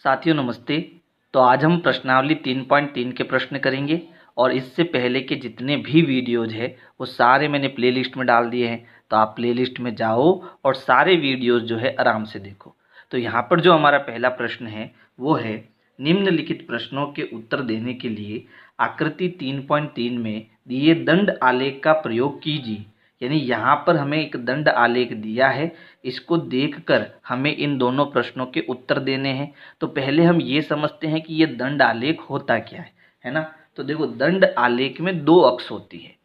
साथियों नमस्ते। तो आज हम प्रश्नावली 3.3 के प्रश्न करेंगे और इससे पहले के जितने भी वीडियोज़ है वो सारे मैंने प्लेलिस्ट में डाल दिए हैं। तो आप प्लेलिस्ट में जाओ और सारे वीडियोज़ जो है आराम से देखो। तो यहाँ पर जो हमारा पहला प्रश्न है वो है, निम्नलिखित प्रश्नों के उत्तर देने के लिए आकृति 3.3 में दिए दंड आलेख का प्रयोग कीजिए। यानी यहाँ पर हमें एक दंड आलेख दिया है, इसको देखकर हमें इन दोनों प्रश्नों के उत्तर देने हैं। तो पहले हम ये समझते हैं कि ये दंड आलेख होता क्या है ना। तो देखो, दंड आलेख में दो अक्ष होती है।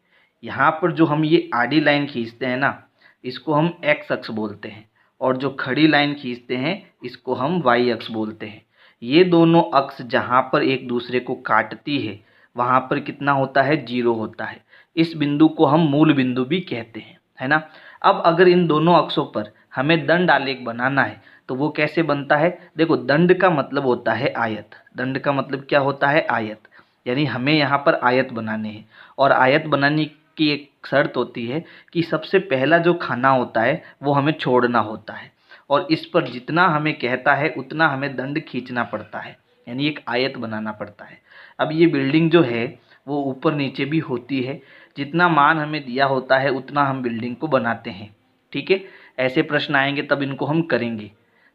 यहाँ पर जो हम ये आडी लाइन खींचते हैं ना, इसको हम एक्स अक्ष बोलते हैं, और जो खड़ी लाइन खींचते हैं इसको हम वाई अक्ष बोलते हैं। ये दोनों अक्ष जहाँ पर एक दूसरे को काटती है वहाँ पर कितना होता है, जीरो होता है। इस बिंदु को हम मूल बिंदु भी कहते हैं, है ना। अब अगर इन दोनों अक्षों पर हमें दंड आलेख बनाना है तो वो कैसे बनता है। देखो, दंड का मतलब होता है आयत। दंड का मतलब क्या होता है, आयत। यानी हमें यहाँ पर आयत बनाने हैं, और आयत बनाने की एक शर्त होती है कि सबसे पहला जो खाना होता है वो हमें छोड़ना होता है, और इस पर जितना हमें कहता है उतना हमें दंड खींचना पड़ता है, यानी एक आयत बनाना पड़ता है। अब ये बिल्डिंग जो है वो ऊपर नीचे भी होती है, जितना मान हमें दिया होता है उतना हम बिल्डिंग को बनाते हैं। ठीक है, ऐसे प्रश्न आएंगे तब इनको हम करेंगे।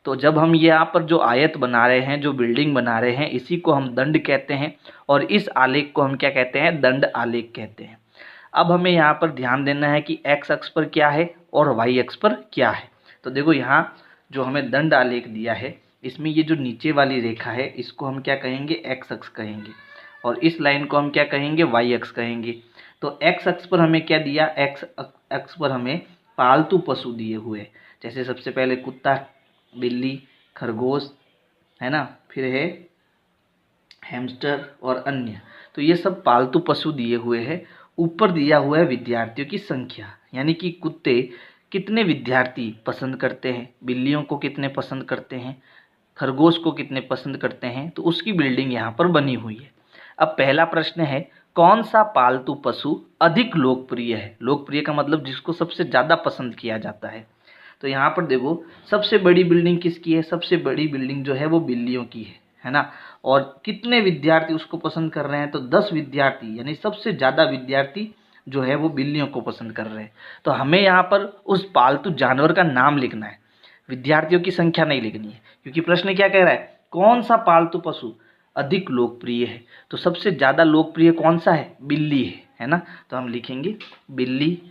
तो जब हम यहाँ पर जो आयत बना रहे हैं, जो बिल्डिंग बना रहे हैं, इसी को हम दंड कहते हैं, और इस आलेख को हम क्या कहते हैं, दंड आलेख कहते हैं। अब हमें यहाँ पर ध्यान देना है कि एक्स अक्ष पर क्या है और वाई अक्ष पर क्या है। तो देखो, यहाँ जो हमें दंड आलेख दिया है इसमें ये जो नीचे वाली रेखा है इसको हम क्या कहेंगे, एक्स अक्ष कहेंगे, और इस लाइन को हम क्या कहेंगे, वाई अक्ष कहेंगे। तो एक्स अक्ष पर हमें क्या दिया, एक्स अक्ष पर हमें पालतू पशु दिए हुए, जैसे सबसे पहले कुत्ता, बिल्ली, खरगोश, है ना, फिर है हैमस्टर और अन्य। तो ये सब पालतू पशु दिए हुए हैं। ऊपर दिया हुआ है विद्यार्थियों की संख्या, यानी कि कुत्ते कितने विद्यार्थी पसंद करते हैं, बिल्लियों को कितने पसंद करते हैं, खरगोश को कितने पसंद करते हैं, तो उसकी बिल्डिंग यहाँ पर बनी हुई है। अब पहला प्रश्न है, कौन सा पालतू पशु अधिक लोकप्रिय है। लोकप्रिय का मतलब जिसको सबसे ज़्यादा पसंद किया जाता है। तो यहाँ पर देखो, सबसे बड़ी बिल्डिंग किसकी है, सबसे बड़ी बिल्डिंग जो है वो बिल्लियों की है ना। और कितने विद्यार्थी उसको पसंद कर रहे हैं, तो 10 विद्यार्थी, यानी सबसे ज़्यादा विद्यार्थी जो है वो बिल्लियों को पसंद कर रहे हैं। तो हमें यहाँ पर उस पालतू जानवर का नाम लिखना है, विद्यार्थियों की संख्या नहीं लिखनी है, क्योंकि प्रश्न क्या कह रहा है, कौन सा पालतू पशु अधिक लोकप्रिय है। तो सबसे ज़्यादा लोकप्रिय कौन सा है, बिल्ली है ना। तो हम लिखेंगे बिल्ली,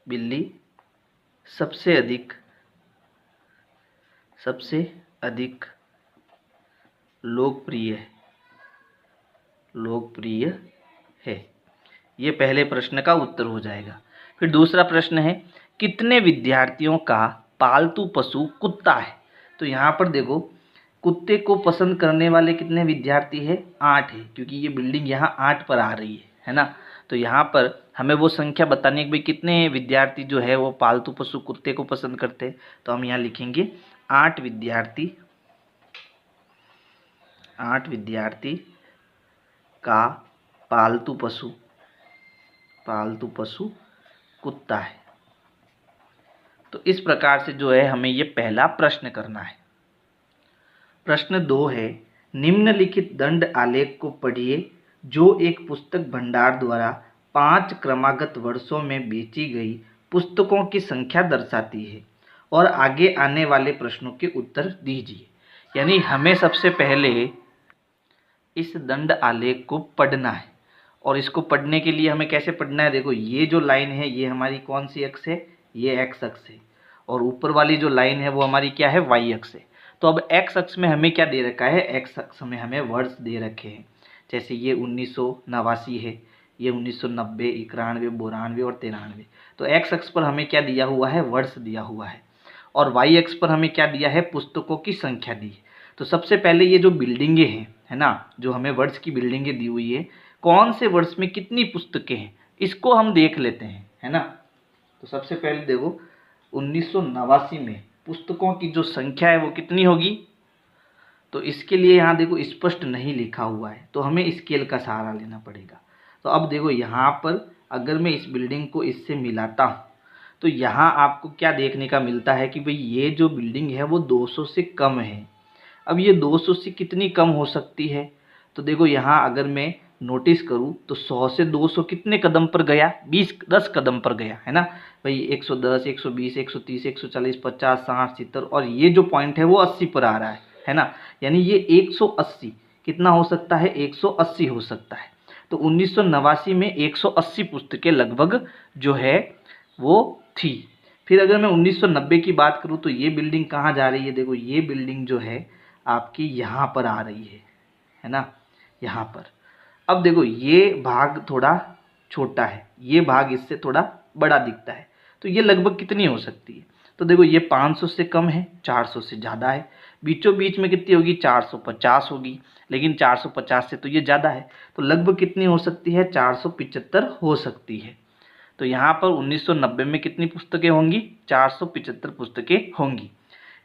बिल्ली सबसे अधिक लोकप्रिय है। ये पहले प्रश्न का उत्तर हो जाएगा। फिर दूसरा प्रश्न है, कितने विद्यार्थियों का पालतू पशु कुत्ता है। तो यहाँ पर देखो, कुत्ते को पसंद करने वाले कितने विद्यार्थी है, 8 है, क्योंकि ये बिल्डिंग यहाँ 8 पर आ रही है ना। तो यहाँ पर हमें वो संख्या बतानी है कि भाई कितने विद्यार्थी जो है वो पालतू पशु कुत्ते को पसंद करते हैं। तो हम यहाँ लिखेंगे 8 विद्यार्थी का पालतू पशु कुत्ता है। तो इस प्रकार से जो है हमें ये पहला प्रश्न करना है। प्रश्न 2 है, निम्नलिखित दंड आलेख को पढ़िए जो एक पुस्तक भंडार द्वारा 5 क्रमागत वर्षों में बेची गई पुस्तकों की संख्या दर्शाती है, और आगे आने वाले प्रश्नों के उत्तर दीजिए। यानी हमें सबसे पहले इस दंड आलेख को पढ़ना है, और इसको पढ़ने के लिए हमें कैसे पढ़ना है, देखो ये जो लाइन है ये हमारी कौन सी अक्ष है, ये एक्स अक्ष है, और ऊपर वाली जो लाइन है वो हमारी क्या है, वाई अक्ष है। तो अब एक्स अक्ष में हमें क्या दे रखा है, एक्स अक्ष में हमें वर्ष दे रखे हैं, जैसे ये 1989 है, ये 1990, 91, 92 और 93। तो एक्स अक्ष पर हमें क्या दिया हुआ है, वर्ष दिया हुआ है, और वाई अक्ष पर हमें क्या दिया है, पुस्तकों की संख्या दी है। तो सबसे पहले ये जो बिल्डिंगें हैं, है ना, जो हमें वर्ष की बिल्डिंगें दी हुई है, कौन से वर्ष में कितनी पुस्तकें हैं, इसको हम देख लेते हैं, है ना। तो सबसे पहले देखो, 1989 में पुस्तकों की जो संख्या है वो कितनी होगी। तो इसके लिए यहाँ देखो स्पष्ट नहीं लिखा हुआ है, तो हमें स्केल का सहारा लेना पड़ेगा। तो अब देखो यहाँ पर अगर मैं इस बिल्डिंग को इससे मिलाता हूँ तो यहाँ आपको क्या देखने का मिलता है कि भाई ये जो बिल्डिंग है वो 200 से कम है। अब ये 200 से कितनी कम हो सकती है? तो देखो यहाँ अगर मैं नोटिस करूँ तो 100 से 200 कितने कदम पर गया? 10 कदम पर गया, है ना भाई। 110, 120, 130, 140, 50, 60, 70 और ये जो पॉइंट है वो 80 पर आ रहा है ना। यानी ये 180 कितना हो सकता है? 180 हो सकता है। तो 1989 में 180 पुस्तकें लगभग जो है वो थी। फिर अगर मैं 1990 की बात करूँ तो ये बिल्डिंग कहाँ जा रही है? देखो ये बिल्डिंग जो है आपकी यहाँ पर आ रही है ना, यहाँ पर। अब देखो ये भाग थोड़ा छोटा है, ये भाग इससे थोड़ा बड़ा दिखता है, तो ये लगभग कितनी हो सकती है? तो देखो ये 500 से कम है, 400 से ज़्यादा है, बीचों बीच में कितनी होगी? 450 होगी, लेकिन 450 से तो ये ज़्यादा है, तो लगभग कितनी हो सकती है? 475 हो सकती है। तो यहाँ पर 1990 में कितनी पुस्तकें होंगी? 475 पुस्तकें होंगी।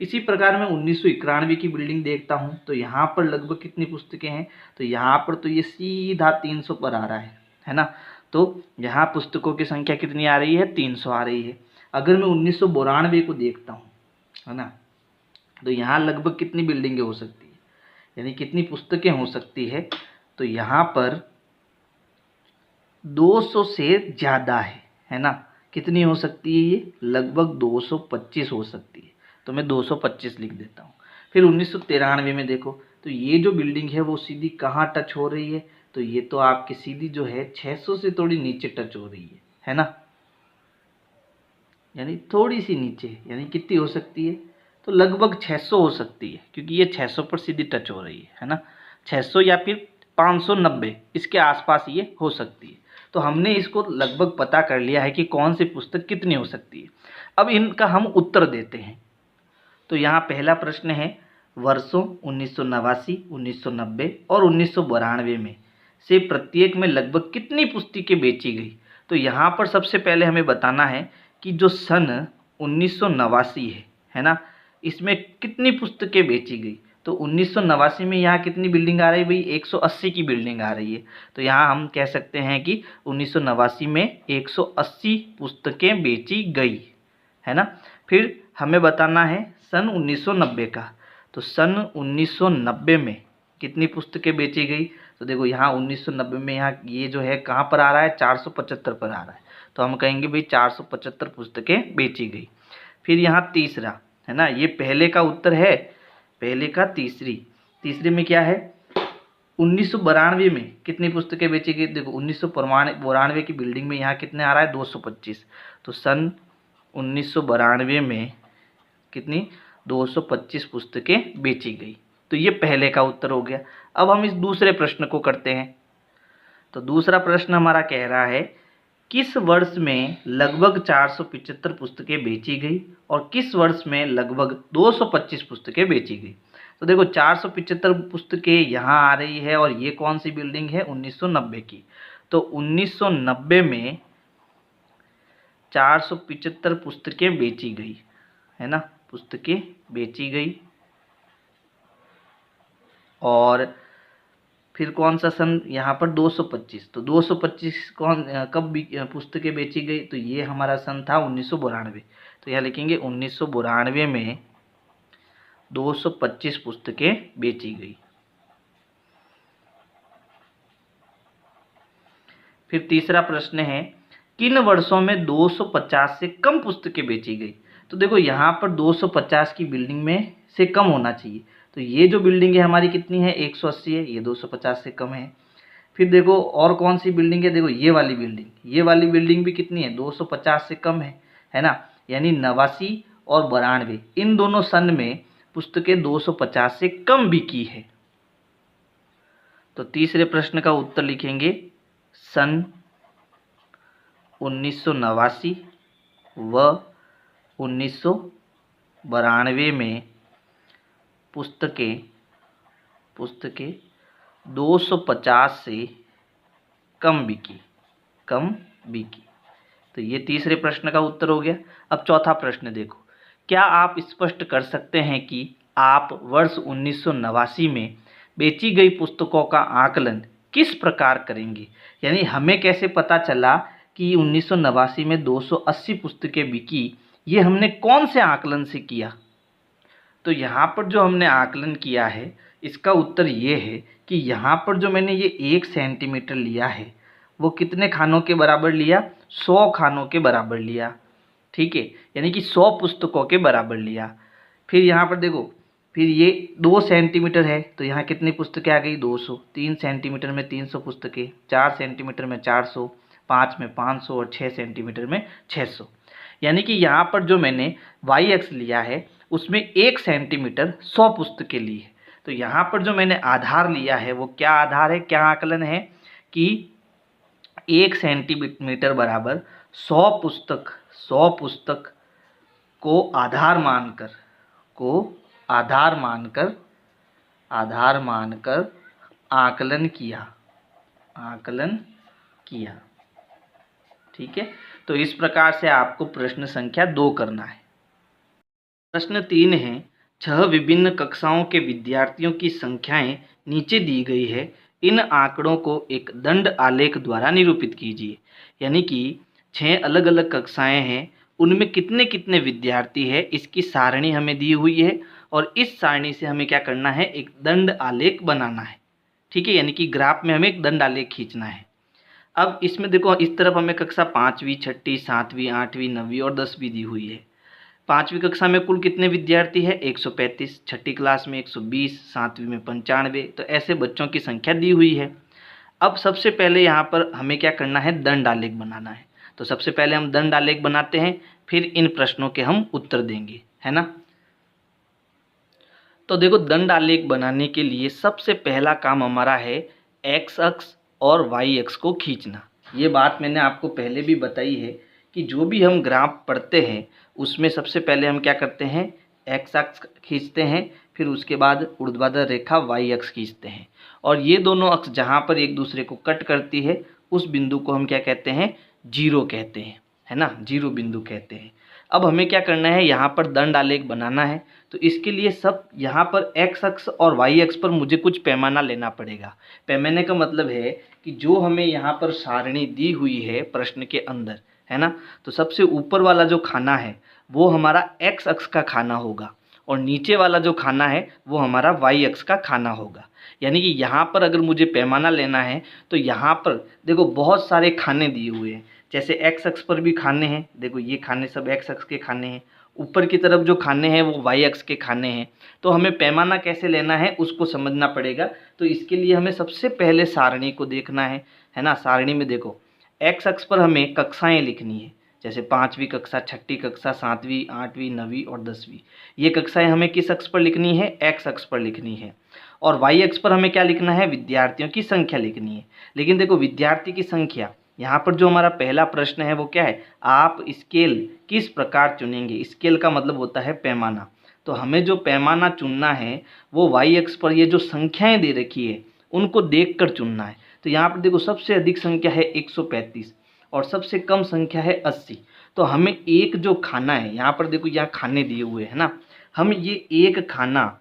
इसी प्रकार मैं 1991 की बिल्डिंग देखता हूँ तो यहाँ पर लगभग कितनी पुस्तकें हैं? तो यहाँ पर तो ये सीधा 300 पर आ रहा है ना। तो यहाँ पुस्तकों की संख्या कितनी आ रही है? 300 आ रही है। अगर मैं 1992 को देखता हूँ, है ना, तो यहाँ लगभग कितनी बिल्डिंगें हो सकती है, यानी कितनी पुस्तकें हो सकती है? तो यहाँ पर 200 से ज़्यादा है ना। कितनी हो सकती है ये? लगभग 225 हो सकती है। तो मैं 225 लिख देता हूँ। फिर 1993 में देखो तो ये जो बिल्डिंग है वो सीधी कहाँ टच हो रही है? तो ये तो आपकी सीधी जो है 600 से थोड़ी नीचे टच हो रही है ना, यानी थोड़ी सी नीचे। यानी कितनी हो सकती है? तो लगभग 600 हो सकती है, क्योंकि ये 600 पर सीधी टच हो रही है ना। 600 या फिर 590 इसके आसपास ये हो सकती है। तो हमने इसको लगभग पता कर लिया है कि कौन सी पुस्तक कितनी हो सकती है। अब इनका हम उत्तर देते हैं। तो यहाँ पहला प्रश्न है, वर्षों 1989, 1990 और 1992 में से प्रत्येक में लगभग कितनी पुस्तकें बेची गई? तो यहाँ पर सबसे पहले हमें बताना है कि जो सन 1989 है ना, इसमें कितनी पुस्तकें बेची गई? तो 1989 में यहाँ कितनी बिल्डिंग आ रही है भाई? 180 की बिल्डिंग आ रही है। तो यहाँ हम कह सकते हैं कि 1989 में 180 पुस्तकें बेची गई, है ना। फिर हमें बताना है सन 1990 का। तो सन 1990 में कितनी पुस्तकें बेची गई? तो देखो यहाँ 1990 में यहाँ ये जो है कहाँ पर आ रहा है? 475 पर आ रहा है। तो हम कहेंगे भाई 475 पुस्तकें बेची गई। फिर यहाँ तीसरा, है ना, ये पहले का उत्तर है, पहले का तीसरे में क्या है? 1992 में कितनी पुस्तकें बेची गई? देखो 1992 की बिल्डिंग में यहाँ कितने आ रहा है? 225। तो सन 1992 में कितनी? 225 पुस्तकें बेची गई। तो ये पहले का उत्तर हो गया। अब हम इस दूसरे प्रश्न को करते हैं। तो दूसरा प्रश्न हमारा कह रहा है, किस वर्ष में लगभग 475 पुस्तकें बेची गई और किस वर्ष में लगभग 225 पुस्तकें बेची गई? तो देखो 475 पुस्तकें यहाँ आ रही है और ये कौन सी बिल्डिंग है? 1990 की। तो 1990 में 475 पुस्तकें बेची गई, है ना, पुस्तकें बेची गई। और फिर कौन सा सन यहाँ पर? 225। तो 225 कब पुस्तकें बेची गई? तो ये हमारा सन था 1992। तो यहाँ लिखेंगे 1992 में 225 पुस्तकें बेची गई। फिर तीसरा प्रश्न है, किन वर्षों में 250 से कम पुस्तकें बेची गई? तो देखो यहाँ पर 250 की बिल्डिंग में से कम होना चाहिए। तो ये जो बिल्डिंग है हमारी कितनी है? 180 है, ये 250 से कम है। फिर देखो और कौन सी बिल्डिंग है? देखो ये वाली बिल्डिंग भी कितनी है? 250 से कम है ना। यानी 89 और 92 इन दोनों सन में पुस्तकें 250 से कम बिकी है। तो तीसरे प्रश्न का उत्तर लिखेंगे, सन 1989 व 1992 में पुस्तकें 250 से कम बिकी। तो ये तीसरे प्रश्न का उत्तर हो गया। अब चौथा प्रश्न देखो, क्या आप स्पष्ट कर सकते हैं कि आप वर्ष 1989 में बेची गई पुस्तकों का आकलन किस प्रकार करेंगे? यानी हमें कैसे पता चला कि 1989 में 280 पुस्तकें बिकी, ये हमने कौन से आकलन से किया? तो यहाँ पर जो हमने आकलन किया है इसका उत्तर ये है कि यहाँ पर जो मैंने ये 1 सेंटीमीटर लिया है वो कितने खानों के बराबर लिया? 100 खानों के बराबर लिया। ठीक है, यानी कि 100 पुस्तकों के बराबर लिया। फिर यहाँ पर देखो, फिर ये 2 सेंटीमीटर है तो यहाँ कितनी पुस्तकें आ गई? 200। 3 सेंटीमीटर में 300 पुस्तकें, 4 सेंटीमीटर में 400, 5 में 500 और 6 सेंटीमीटर में 600। यानी कि यहाँ पर जो मैंने वाई एक्स लिया है उसमें 1 सेंटीमीटर 100 पुस्तकें ली है। तो यहाँ पर जो मैंने आधार लिया है वो क्या आधार है, क्या आकलन है कि 1 सेंटीमीटर बराबर 100 पुस्तक को आधार मानकर आकलन किया। ठीक है, तो इस प्रकार से आपको प्रश्न संख्या 2 करना है। प्रश्न 3 है, 6 विभिन्न कक्षाओं के विद्यार्थियों की संख्याएं नीचे दी गई है, इन आंकड़ों को एक दंड आलेख द्वारा निरूपित कीजिए। यानी कि 6 अलग अलग कक्षाएं हैं, उनमें कितने कितने विद्यार्थी है इसकी सारणी हमें दी हुई है और इस सारणी से हमें क्या करना है? एक दंड आलेख बनाना है। ठीक है, यानी कि ग्राफ में हमें एक दंड आलेख खींचना है। अब इसमें देखो, इस तरफ हमें कक्षा 5वीं, 6वीं, 7वीं, 8वीं, 9वीं और 10वीं दी हुई है। 5वीं कक्षा में कुल कितने विद्यार्थी है? 135, 6ठी क्लास में 120, 7वीं में 95, तो ऐसे बच्चों की संख्या दी हुई है। अब सबसे पहले यहाँ पर हमें क्या करना है? दंड आलेख बनाना है। तो सबसे पहले हम दंड आलेख बनाते हैं, फिर इन प्रश्नों के हम उत्तर देंगे, है ना। तो देखो, दंड आलेख बनाने के लिए सबसे पहला काम हमारा है एक्स अक्ष और वाई अक्ष को खींचना। ये बात मैंने आपको पहले भी बताई है कि जो भी हम ग्राफ पढ़ते हैं उसमें सबसे पहले हम क्या करते हैं? एक्स अक्ष खींचते हैं, फिर उसके बाद ऊर्ध्वाधर रेखा वाई अक्ष खींचते हैं, और ये दोनों अक्ष जहाँ पर एक दूसरे को कट करती है उस बिंदु को हम क्या कहते हैं? जीरो कहते हैं, है ना, जीरो बिंदु कहते हैं। अब हमें क्या करना है? यहाँ पर दंड आलेख बनाना है। तो इसके लिए सब यहाँ पर एक्स अक्ष और वाई अक्ष पर मुझे कुछ पैमाना लेना पड़ेगा। पैमाने का मतलब है कि जो हमें यहाँ पर सारणी दी हुई है प्रश्न के अंदर, है ना, तो सबसे ऊपर वाला जो खाना है वो हमारा एक्स अक्ष का खाना होगा और नीचे वाला जो खाना है वो हमारा वाई अक्ष का खाना होगा। यानी कि यहाँ पर अगर मुझे पैमाना लेना है तो यहाँ पर देखो बहुत सारे खाने दिए हुए हैं। जैसे एक्स अक्ष पर भी खाने हैं, देखो ये खाने सब एक्स अक्ष के खाने हैं, ऊपर की तरफ जो खाने हैं वो वाई अक्ष के खाने हैं। तो हमें पैमाना कैसे लेना है उसको समझना पड़ेगा। तो इसके लिए हमें सबसे पहले सारणी को देखना है ना। सारणी में देखो, एक्स अक्ष पर हमें कक्षाएं लिखनी है, जैसे 5वीं कक्षा, 6ठी कक्षा, 7वीं, 8वीं, 9वीं और 10वीं। ये कक्षाएं हमें किस अक्ष पर लिखनी है? एक्स अक्ष पर लिखनी है। और वाई अक्ष पर हमें क्या लिखना है? विद्यार्थियों की संख्या लिखनी है। लेकिन देखो, विद्यार्थी की संख्या, यहाँ पर जो हमारा पहला प्रश्न है वो क्या है? आप स्केल किस प्रकार चुनेंगे? स्केल का मतलब होता है पैमाना। तो हमें जो पैमाना चुनना है वो वाई अक्ष पर ये जो संख्याएं दे रखी है उनको देखकर चुनना है। तो यहाँ पर देखो, सबसे अधिक संख्या है 135 और सबसे कम संख्या है 80। तो हमें एक जो खाना है, यहाँ पर देखो यहाँ खाने दिए हुए हैं ना, हम ये एक खाना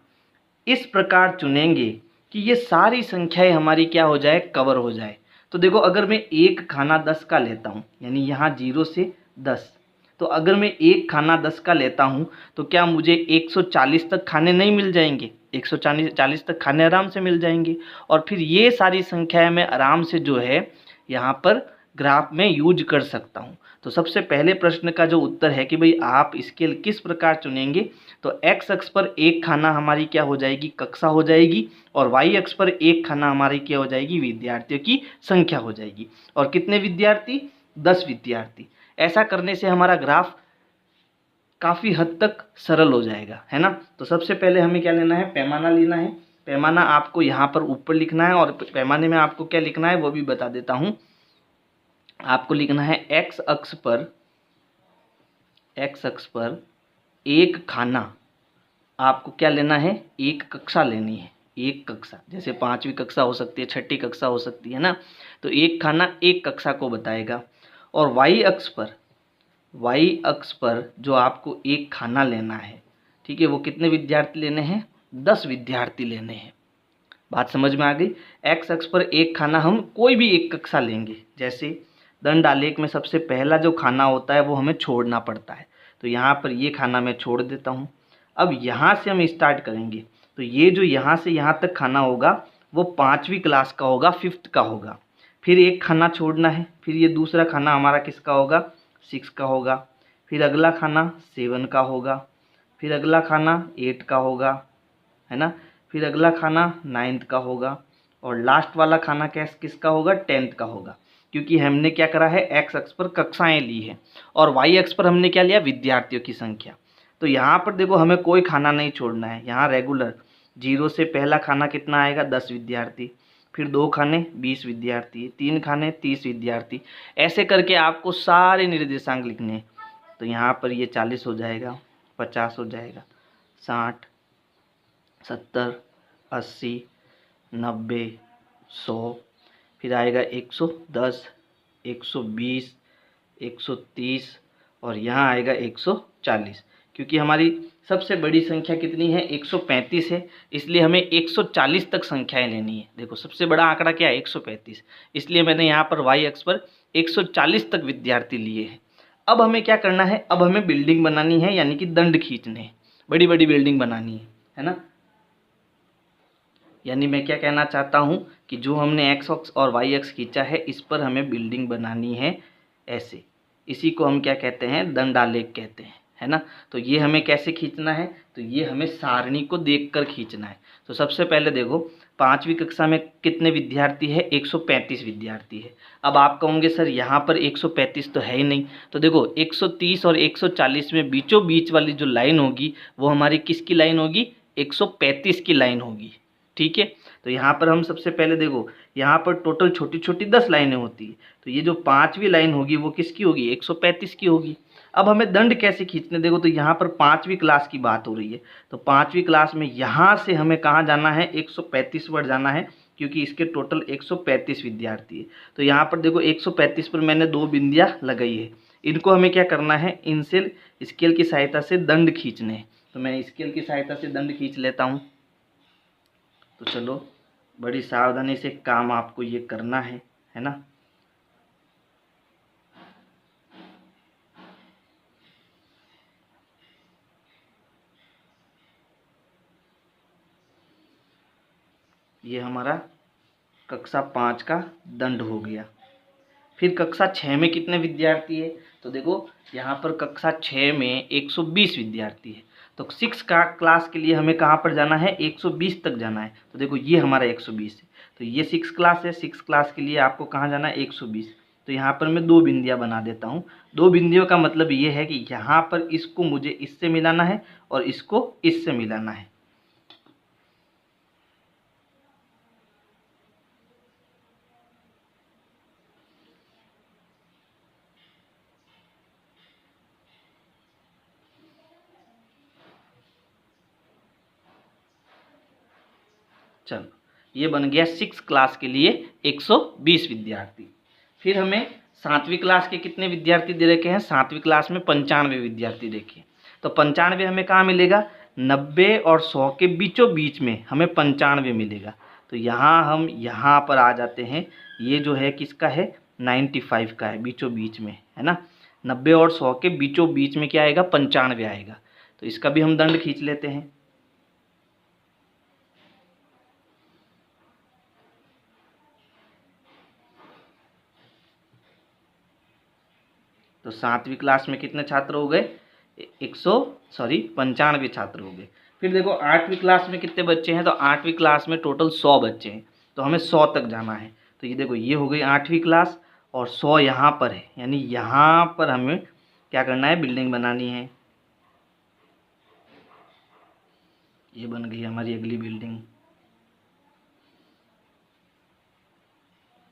इस प्रकार चुनेंगे कि ये सारी संख्याएं हमारी क्या हो जाए? कवर हो जाए। तो देखो, अगर मैं एक खाना 10 का लेता हूँ, यानी यहाँ 0 से 10, तो अगर मैं एक खाना 10 का लेता हूँ तो क्या मुझे 140 तक खाने नहीं मिल जाएंगे? 140 तक खाने आराम से मिल जाएंगे। और फिर ये सारी संख्याएं मैं आराम से जो है यहाँ पर ग्राफ में यूज कर सकता हूँ। तो सबसे पहले प्रश्न का जो उत्तर है कि भाई आप स्केल किस प्रकार चुनेंगे, तो एक्स अक्ष पर एक खाना हमारी क्या हो जाएगी? कक्षा हो जाएगी, और वाई अक्ष पर एक खाना हमारी क्या हो जाएगी? विद्यार्थियों की संख्या हो जाएगी। और कितने विद्यार्थी? 10 विद्यार्थी। ऐसा करने से हमारा ग्राफ काफ़ी हद तक सरल हो जाएगा, है ना। तो सबसे पहले हमें क्या लेना है? पैमाना लेना है। पैमाना आपको यहाँ पर ऊपर लिखना है, और पैमाने में आपको क्या लिखना है वो भी बता देता हूँ। आपको लिखना है एक्स अक्ष पर एक खाना, आपको क्या लेना है? एक कक्षा लेनी है, एक कक्षा। जैसे 5वीं कक्षा हो सकती है, 6ठी कक्षा हो सकती है ना, तो एक खाना एक कक्षा को बताएगा। और वाई अक्ष पर जो आपको एक खाना लेना है, ठीक है, वो कितने विद्यार्थी लेने हैं? 10 विद्यार्थी लेने हैं। बात समझ में आ गई। एक्स अक्ष पर एक खाना हम कोई भी एक कक्षा लेंगे, जैसे दंड आलेख में सबसे पहला जो खाना होता है वो हमें छोड़ना पड़ता है। तो यहाँ पर ये खाना मैं छोड़ देता हूँ। अब यहाँ से हम स्टार्ट करेंगे, तो ये जो यहाँ से यहाँ तक खाना होगा वो 5वीं क्लास का होगा, 5th का होगा। फिर एक खाना छोड़ना है, फिर ये दूसरा खाना हमारा किसका होगा, 6 का होगा। फिर अगला खाना 7 का होगा, फिर अगला खाना 8 का होगा, है ना। फिर अगला खाना 9th का होगा, और लास्ट वाला खाना किसका होगा, 10th का होगा। क्योंकि हमने क्या करा है, एक्स अक्ष पर कक्षाएं ली है और वाई अक्ष पर हमने क्या लिया, विद्यार्थियों की संख्या। तो यहाँ पर देखो हमें कोई खाना नहीं छोड़ना है, यहाँ रेगुलर 0 से पहला खाना कितना आएगा, 10 विद्यार्थी। फिर 2 खाने 20 विद्यार्थी, 3 खाने 30 विद्यार्थी। ऐसे करके आपको सारे निर्देशांक लिखने हैं। तो यहाँ पर ये 40 हो जाएगा, 50 हो जाएगा, 60, 70, 80, 90, 100, फिर आएगा 110, 120, 130 और यहाँ आएगा 140। क्योंकि हमारी सबसे बड़ी संख्या कितनी है, 135 है, इसलिए हमें 140 तक संख्याएं लेनी है। देखो सबसे बड़ा आंकड़ा क्या है, 135, इसलिए मैंने यहाँ पर वाई अक्ष पर 140 तक विद्यार्थी लिए हैं। अब हमें क्या करना है, अब हमें बिल्डिंग बनानी है, यानी कि दंड खींचने हैं, बड़ी बड़ी बिल्डिंग बनानी है ना। यानी मैं क्या कहना चाहता हूँ कि जो हमने एक्स अक्ष और वाई अक्ष खींचा है, इस पर हमें बिल्डिंग बनानी है ऐसे। इसी को हम क्या कहते हैं, दंड आलेख कहते हैं, है ना। तो ये हमें कैसे खींचना है, तो ये हमें सारणी को देखकर खींचना है। तो सबसे पहले देखो 5वीं कक्षा में कितने विद्यार्थी है, 135 विद्यार्थी है। अब आप कहोगे सर यहाँ पर 135 तो है ही नहीं। तो देखो 130 और 140 में बीचों बीच वाली जो लाइन होगी वो हमारी किसकी लाइन होगी, 135 की लाइन होगी, ठीक है। तो यहाँ पर हम सबसे पहले देखो, यहाँ पर टोटल छोटी छोटी 10 लाइनें होती है, तो ये जो 5वीं लाइन होगी वो किसकी होगी, 135 की होगी। अब हमें दंड कैसे खींचने, देखो तो यहाँ पर 5वीं क्लास की बात हो रही है, तो 5वीं क्लास में यहाँ से हमें कहाँ जाना है, 135 पर जाना है, क्योंकि इसके टोटल 135 विद्यार्थी है। तो यहाँ पर देखो 135 पर मैंने 2 बिंदियाँ लगाई है, इनको हमें क्या करना है, इनसे स्केल की सहायता से दंड खींचने हैं। तो मैं स्केल की सहायता से दंड खींच लेता हूँ। तो चलो बड़ी सावधानी से काम आपको ये करना है ना। ये हमारा कक्षा 5 का दंड हो गया। फिर कक्षा 6 में कितने विद्यार्थी है, तो देखो यहाँ पर कक्षा 6 में 120 विद्यार्थी है। तो 6 का क्लास के लिए हमें कहाँ पर जाना है, 120 तक जाना है। तो देखो ये हमारा 120 है, तो ये 6 क्लास है, 6 क्लास के लिए आपको कहाँ जाना है, 120। तो यहाँ पर मैं 2 बिंदियाँ बना देता हूँ। 2 बिंदियों का मतलब ये है कि यहाँ पर इसको मुझे इससे मिलाना है और इसको इससे मिलाना है। चलो ये बन गया 6 क्लास के लिए 120 विद्यार्थी। फिर हमें 7वीं क्लास के कितने विद्यार्थी दे रखे हैं, 7वीं क्लास में 95 विद्यार्थी देखे। तो 95 हमें कहाँ मिलेगा, 90 और 100 के बीचों बीच में हमें 95 मिलेगा। तो यहाँ हम यहाँ पर आ जाते हैं, ये जो है किसका है, 95 का है, बीचों बीच में, है ना। 90 और 100 के बीचों बीच में क्या आएगा, 95 आएगा। तो इसका भी हम दंड खींच लेते हैं। तो 7वीं क्लास में कितने छात्र हो गए, 95 छात्र हो गए। फिर देखो 8वीं क्लास में कितने बच्चे हैं, तो 8वीं क्लास में टोटल 100 बच्चे हैं, तो हमें 100 तक जाना है। तो ये देखो ये हो गई 8वीं क्लास और 100 यहाँ पर है, यानी यहाँ पर हमें क्या करना है, बिल्डिंग बनानी है। ये बन गई हमारी अगली बिल्डिंग,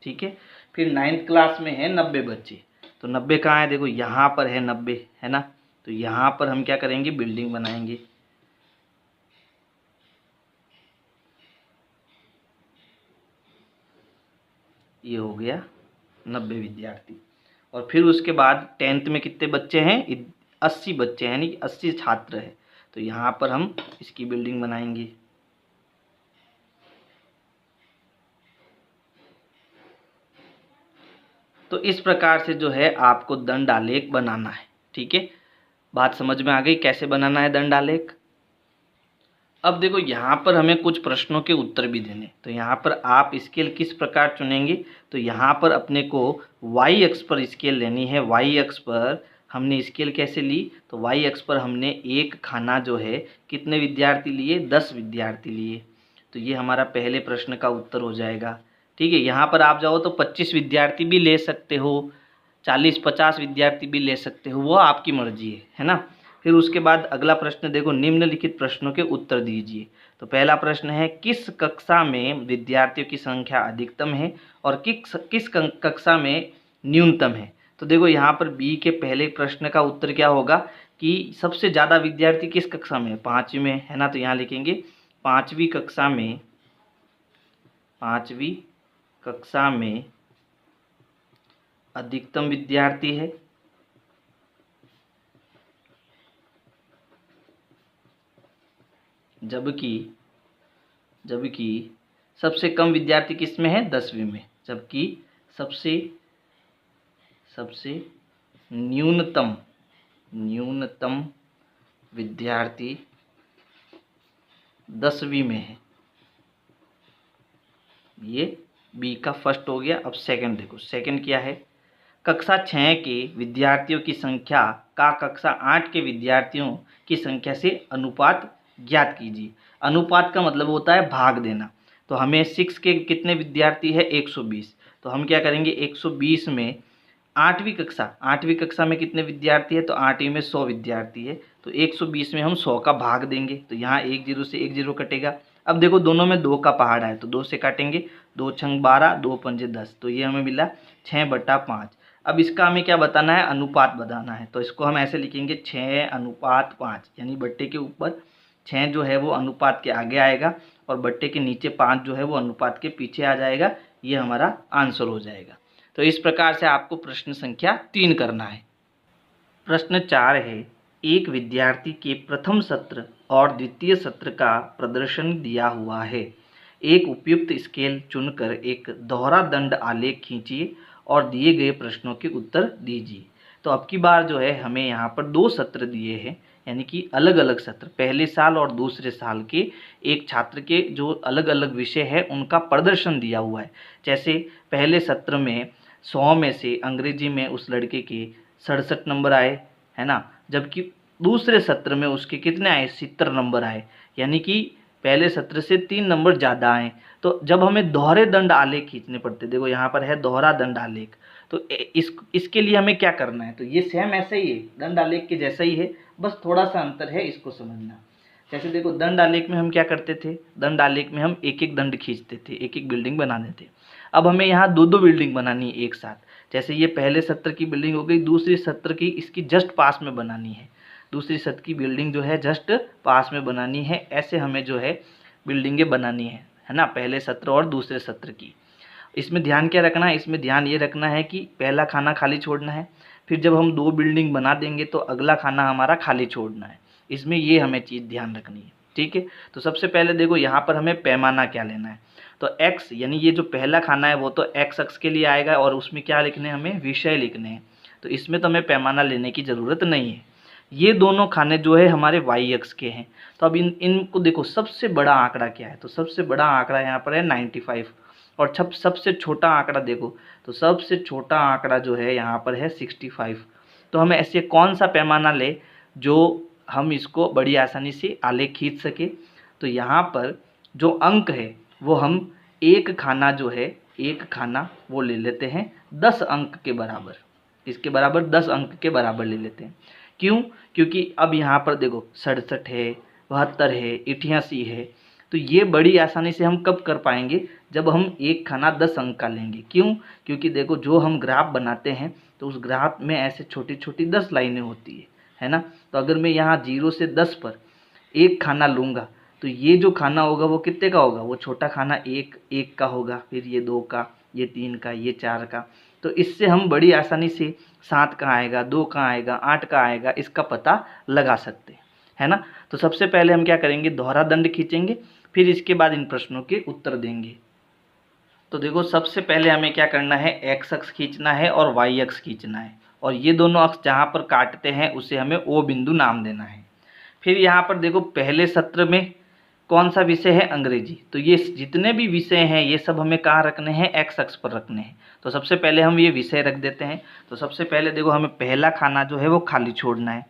ठीक है। फिर 9th क्लास में है 90 बच्चे, तो 90 कहाँ है, देखो यहाँ पर है 90, है ना। तो यहाँ पर हम क्या करेंगे, बिल्डिंग बनाएंगे। ये हो गया 90 विद्यार्थी। और फिर उसके बाद 10th में कितने बच्चे हैं, 80 बच्चे हैं, यानी कि 80 छात्र हैं। तो यहाँ पर हम इसकी बिल्डिंग बनाएंगे। तो इस प्रकार से जो है आपको दंड आलेख बनाना है। ठीक है, बात समझ में आ गई कैसे बनाना है दंड आलेख। अब देखो यहाँ पर हमें कुछ प्रश्नों के उत्तर भी देने, तो यहाँ पर आप स्केल किस प्रकार चुनेंगे, तो यहाँ पर अपने को वाई अक्ष पर स्केल लेनी है। वाई अक्ष पर हमने स्केल कैसे ली, तो वाई अक्ष पर हमने एक खाना जो है कितने विद्यार्थी लिए, 10 विद्यार्थी लिए। तो ये हमारा पहले प्रश्न का उत्तर हो जाएगा। ठीक है, यहाँ पर आप जाओ तो 25 विद्यार्थी भी ले सकते हो, 40-50 विद्यार्थी भी ले सकते हो, वो आपकी मर्जी है ना। फिर उसके बाद अगला प्रश्न देखो, निम्नलिखित प्रश्नों के उत्तर दीजिए। तो पहला प्रश्न है, किस कक्षा में विद्यार्थियों की संख्या अधिकतम है और किस कक्षा में न्यूनतम है। तो देखो यहाँ पर बी के पहले प्रश्न का उत्तर क्या होगा कि सबसे ज़्यादा विद्यार्थी किस कक्षा में, 5वीं में, है ना। तो यहाँ लिखेंगे 5वीं कक्षा में, 5वीं कक्षा में अधिकतम विद्यार्थी है, जबकि सबसे कम विद्यार्थी किस में है, 10वीं में। जबकि सबसे न्यूनतम विद्यार्थी 10वीं में है। ये बी का फर्स्ट हो गया। अब सेकंड देखो, सेकंड क्या है, कक्षा 6 के विद्यार्थियों की संख्या का कक्षा 8 के विद्यार्थियों की संख्या से अनुपात ज्ञात कीजिए। अनुपात का मतलब होता है भाग देना। तो हमें 6 के कितने विद्यार्थी है, 120। तो हम क्या करेंगे, 120 में 8वीं कक्षा में कितने विद्यार्थी है, तो 8वीं में 100 विद्यार्थी है। तो 120 में हम 100 का भाग देंगे, तो यहाँ 1 0 से 1 0 कटेगा। अब देखो दोनों में 2 का पहाड़ा है, तो 2 से काटेंगे, 2 छंग 12, 2 पंजे 10, तो ये हमें मिला 6/5। अब इसका हमें क्या बताना है, अनुपात बताना है। तो इसको हम ऐसे लिखेंगे 6:5, यानी बट्टे के ऊपर 6 जो है वो अनुपात के आगे आएगा और बट्टे के नीचे 5 जो है वो अनुपात के पीछे आ जाएगा। ये हमारा आंसर हो जाएगा। तो इस प्रकार से आपको प्रश्न संख्या 3 करना है। प्रश्न 4 है, एक विद्यार्थी के प्रथम सत्र और द्वितीय सत्र का प्रदर्शन दिया हुआ है। एक उपयुक्त स्केल चुनकर एक दोहरा दंड आलेख खींचिए और दिए गए प्रश्नों के उत्तर दीजिए। तो अब की बार जो है हमें यहाँ पर 2 सत्र दिए हैं, यानी कि अलग अलग सत्र, पहले साल और दूसरे साल के एक छात्र के जो अलग अलग विषय है उनका प्रदर्शन दिया हुआ है। जैसे पहले सत्र में 100 में से अंग्रेजी में उस लड़के के 67 नंबर आए, है ना, जबकि दूसरे सत्र में उसके कितने आए, 70 नंबर आए, यानी कि पहले सत्र से 3 नंबर ज़्यादा आए। तो जब हमें दोहरे दंड आलेख खींचने पड़ते, देखो यहाँ पर है दोहरा दंड आलेख, तो इसके लिए हमें क्या करना है, तो ये सेम ऐसा ही है, दंड आलेख के जैसा ही है, बस थोड़ा सा अंतर है, इसको समझना। जैसे देखो दंड आलेख में हम क्या करते थे, दंड आलेख में हम एक एक दंड खींचते थे, एक एक बिल्डिंग बनाते थे। अब हमें यहाँ 2-2 बिल्डिंग बनानी है एक साथ। जैसे ये पहले सत्र की बिल्डिंग हो गई, दूसरी सत्र की इसकी जस्ट पास में बनानी है, दूसरी सत्र की बिल्डिंग जो है जस्ट पास में बनानी है। ऐसे हमें जो है बिल्डिंगें बनानी है ना, पहले सत्र और दूसरे सत्र की। इसमें ध्यान क्या रखना है, इसमें ध्यान ये रखना है कि पहला खाना खाली छोड़ना है, फिर जब हम 2 बिल्डिंग बना देंगे तो अगला खाना हमारा खाली छोड़ना है। इसमें ये हमें चीज़ ध्यान रखनी है। ठीक है, तो सबसे पहले देखो यहाँ पर हमें पैमाना क्या लेना है, तो x, यानी ये जो पहला खाना है वो तो x अक्ष के लिए आएगा और उसमें क्या लिखने हैं, हमें विषय लिखने हैं। तो इसमें तो हमें पैमाना लेने की ज़रूरत नहीं है। ये दोनों खाने जो है हमारे y अक्ष के हैं। तो अब इनको देखो, सबसे बड़ा आंकड़ा क्या है, तो सबसे बड़ा आंकड़ा यहाँ पर है 95। और सबसे छोटा आंकड़ा देखो, तो सबसे छोटा आंकड़ा जो है यहाँ पर है 65। तो हमें ऐसे कौन सा पैमाना ले जो हम इसको बड़ी आसानी से आलेख खींच सके। तो यहाँ पर जो अंक है वो हम एक खाना जो है, एक खाना वो ले लेते हैं 10 अंक के बराबर, इसके बराबर 10 अंक के बराबर ले लेते हैं। क्यों, क्योंकि अब यहाँ पर देखो 67 है, 72 है, 88 है। तो ये बड़ी आसानी से हम कब कर पाएंगे, जब हम एक खाना 10 अंक का लेंगे। क्यों, क्योंकि देखो जो हम ग्राफ बनाते हैं तो उस ग्राफ में ऐसे छोटी छोटी 10 लाइनें होती है ना। तो अगर मैं यहाँ 0 से 10 पर एक खाना लूँगा तो ये जो खाना होगा वो कितने का होगा, वो छोटा खाना 1 का होगा, फिर ये 2 का, ये 3 का, ये 4 का। तो इससे हम बड़ी आसानी से 7 कहाँ आएगा, 2 कहाँ आएगा, 8 का आएगा, इसका पता लगा सकते हैं, है ना। तो सबसे पहले हम क्या करेंगे, दोहरा दंड खींचेंगे, फिर इसके बाद इन प्रश्नों के उत्तर देंगे। तो देखो सबसे पहले हमें क्या करना है, एक्स अक्ष खींचना है और वाई अक्ष खींचना है, और ये दोनों अक्ष जहाँ पर काटते हैं उसे हमें ओ बिंदु नाम देना है। फिर यहाँ पर देखो पहले सत्र में कौन सा विषय है, अंग्रेजी। तो ये जितने भी विषय हैं ये सब हमें कहाँ रखने हैं, एक्स अक्ष पर रखने हैं। तो सबसे पहले हम ये विषय रख देते हैं। तो सबसे पहले देखो हमें पहला खाना जो है वो खाली छोड़ना है।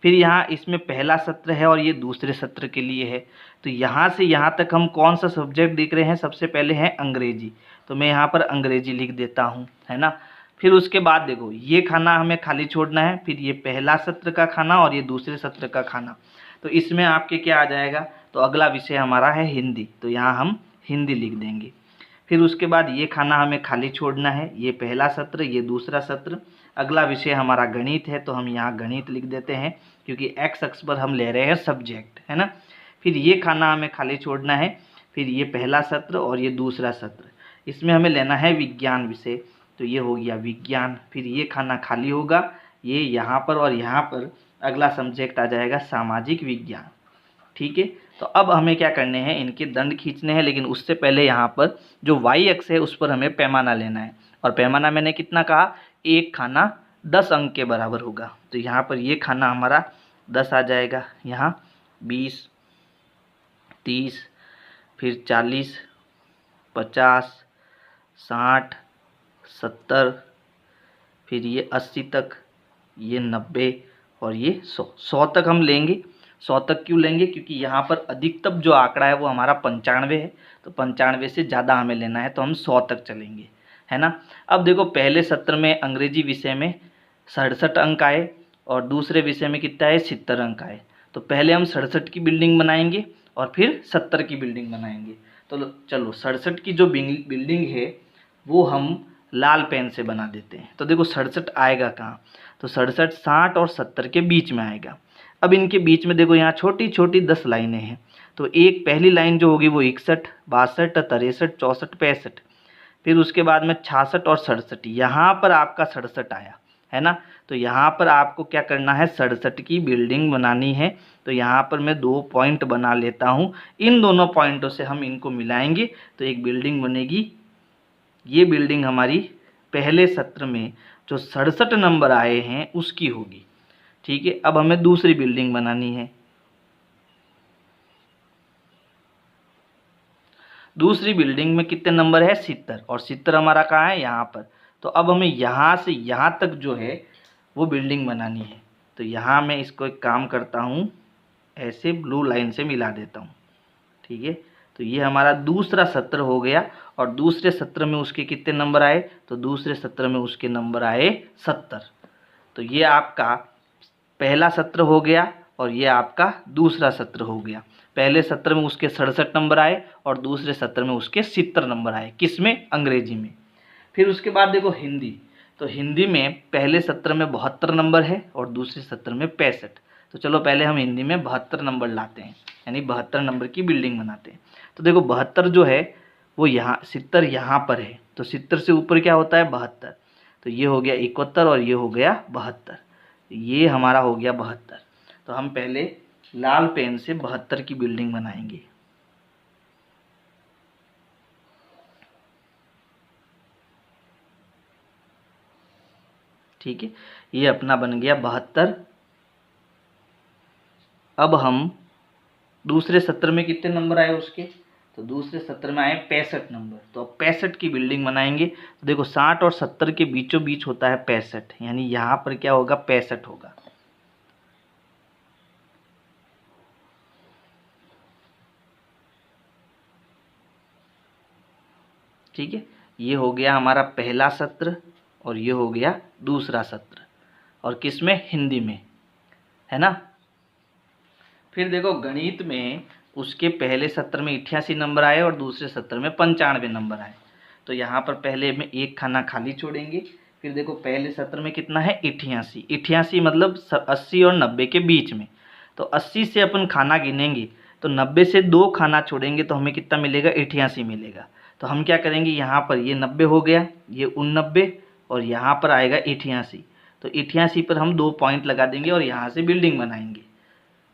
फिर यहाँ इसमें पहला सत्र है और ये दूसरे सत्र के लिए है। तो यहाँ से यहाँ तक हम कौन सा सब्जेक्ट देख रहे हैं, सबसे पहले है अंग्रेजी। तो मैं यहाँ पर अंग्रेजी लिख देता हूँ, है ना। फिर उसके बाद देखो ये खाना हमें खाली छोड़ना है, फिर ये पहला सत्र का खाना और ये दूसरे सत्र का खाना। तो इसमें आपके क्या आ जाएगा, तो अगला विषय हमारा है हिंदी, तो यहाँ हम हिंदी लिख देंगे। फिर उसके बाद ये खाना हमें खाली छोड़ना है, ये पहला सत्र ये दूसरा सत्र। अगला विषय हमारा गणित है, तो हम यहाँ गणित लिख देते हैं क्योंकि एक्स अक्ष पर हम ले रहे हैं सब्जेक्ट, है ना। फिर ये खाना हमें खाली छोड़ना है, फिर ये पहला सत्र और ये दूसरा सत्र। इसमें हमें लेना है विज्ञान विषय, तो ये हो गया विज्ञान। फिर ये खाना खाली होगा, ये यहाँ पर और यहाँ पर अगला सब्जेक्ट आ जाएगा सामाजिक विज्ञान, ठीक है। तो अब हमें क्या करने हैं, इनके दंड खींचने हैं, लेकिन उससे पहले यहाँ पर जो वाई अक्ष है उस पर हमें पैमाना लेना है। और पैमाना मैंने कितना कहा, एक खाना 10 अंक के बराबर होगा। तो यहाँ पर ये खाना हमारा 10 आ जाएगा, यहाँ 20, 30, फिर 40, 50, 60, 70, फिर ये 80 तक, ये 90 और ये 100 तक हम लेंगे। 100 तक क्यों लेंगे, क्योंकि यहाँ पर अधिकतम जो आंकड़ा है वो हमारा 95 है। तो 95 से ज़्यादा हमें लेना है, तो हम 100 तक चलेंगे, है ना। अब देखो पहले सत्र में अंग्रेजी विषय में 67 अंक आए और दूसरे विषय में कितना है, 70 अंक आए। तो पहले हम 67 की बिल्डिंग बनाएंगे और फिर 70 की बिल्डिंग बनाएंगे। तो चलो 67 की जो बिल्डिंग है वो हम लाल पेन से बना देते हैं। तो देखो 67 आएगा कहाँ, तो 67 60 और 70 के बीच में आएगा। अब इनके बीच में देखो यहाँ छोटी छोटी 10 लाइनें हैं। तो एक पहली लाइन जो होगी वो 61, 62, 63, 64, 65। फिर उसके बाद में 66 और 67, यहाँ पर आपका 67 आया, है ना। तो यहाँ पर आपको क्या करना है, 67 की बिल्डिंग बनानी है। तो यहाँ पर मैं 2 पॉइंट बना लेता हूँ, इन दोनों पॉइंटों से हम इनको मिलाएंगे तो एक बिल्डिंग बनेगी। ये बिल्डिंग हमारी पहले सत्र में जो 67 नंबर आए हैं उसकी होगी, ठीक है। अब हमें दूसरी बिल्डिंग बनानी है। दूसरी बिल्डिंग में कितने नंबर है, 70, और 70 हमारा कहाँ है, यहाँ पर। तो अब हमें यहाँ से यहाँ तक जो है वो बिल्डिंग बनानी है। तो यहाँ मैं इसको एक काम करता हूँ, ऐसे ब्लू लाइन से मिला देता हूँ, ठीक है। तो ये हमारा दूसरा सत्र हो गया, और दूसरे सत्र में उसके कितने नंबर आए, तो दूसरे सत्र में उसके नंबर आए 70। तो ये आपका पहला सत्र हो गया और ये आपका दूसरा सत्र हो गया। पहले सत्र में उसके 67 नंबर आए और दूसरे सत्र में उसके 70 नंबर आए, किसमें, अंग्रेजी में। फिर उसके बाद देखो हिंदी। तो हिंदी में पहले सत्र में 72 नंबर है और दूसरे सत्र में 65। तो चलो पहले हम हिंदी में 72 नंबर लाते हैं, यानी 72 नंबर की बिल्डिंग बनाते हैं। तो देखो 72 जो है वो यहाँ, 70 यहाँ पर है, तो 70 से ऊपर क्या होता है, 72। तो ये हो गया 71 और ये हो गया 72, ये हमारा हो गया 72। तो हम पहले लाल पेन से 72 की बिल्डिंग बनाएंगे। ठीक है, ये अपना बन गया 72। अब हम दूसरे सत्र में कितने नंबर आए उसके, तो दूसरे सत्र में आए 65 नंबर। तो अब 65 की बिल्डिंग बनाएंगे। तो देखो 60 और 70 के बीचों बीच होता है 65, यानी यहाँ पर क्या होगा, 65 होगा। ठीक है, ये हो गया हमारा पहला सत्र और ये हो गया दूसरा सत्र, और किस में, हिंदी में, है ना। फिर देखो गणित में उसके पहले सत्र में 88 नंबर आए और दूसरे सत्र में 95 नंबर आए। तो यहाँ पर पहले में एक खाना खाली छोड़ेंगे। फिर देखो पहले सत्र में कितना है, 88। 88 मतलब 80 और 90 के बीच में। तो 80 से अपन खाना गिनेंगे, तो 90 से 2 खाना छोड़ेंगे तो हमें कितना मिलेगा, 88 मिलेगा। तो हम क्या करेंगे, यहाँ पर ये 90 हो गया, ये 89 और यहाँ पर आएगा 88। तो 88 पर हम 2 पॉइंट लगा देंगे और यहाँ से बिल्डिंग बनाएंगे।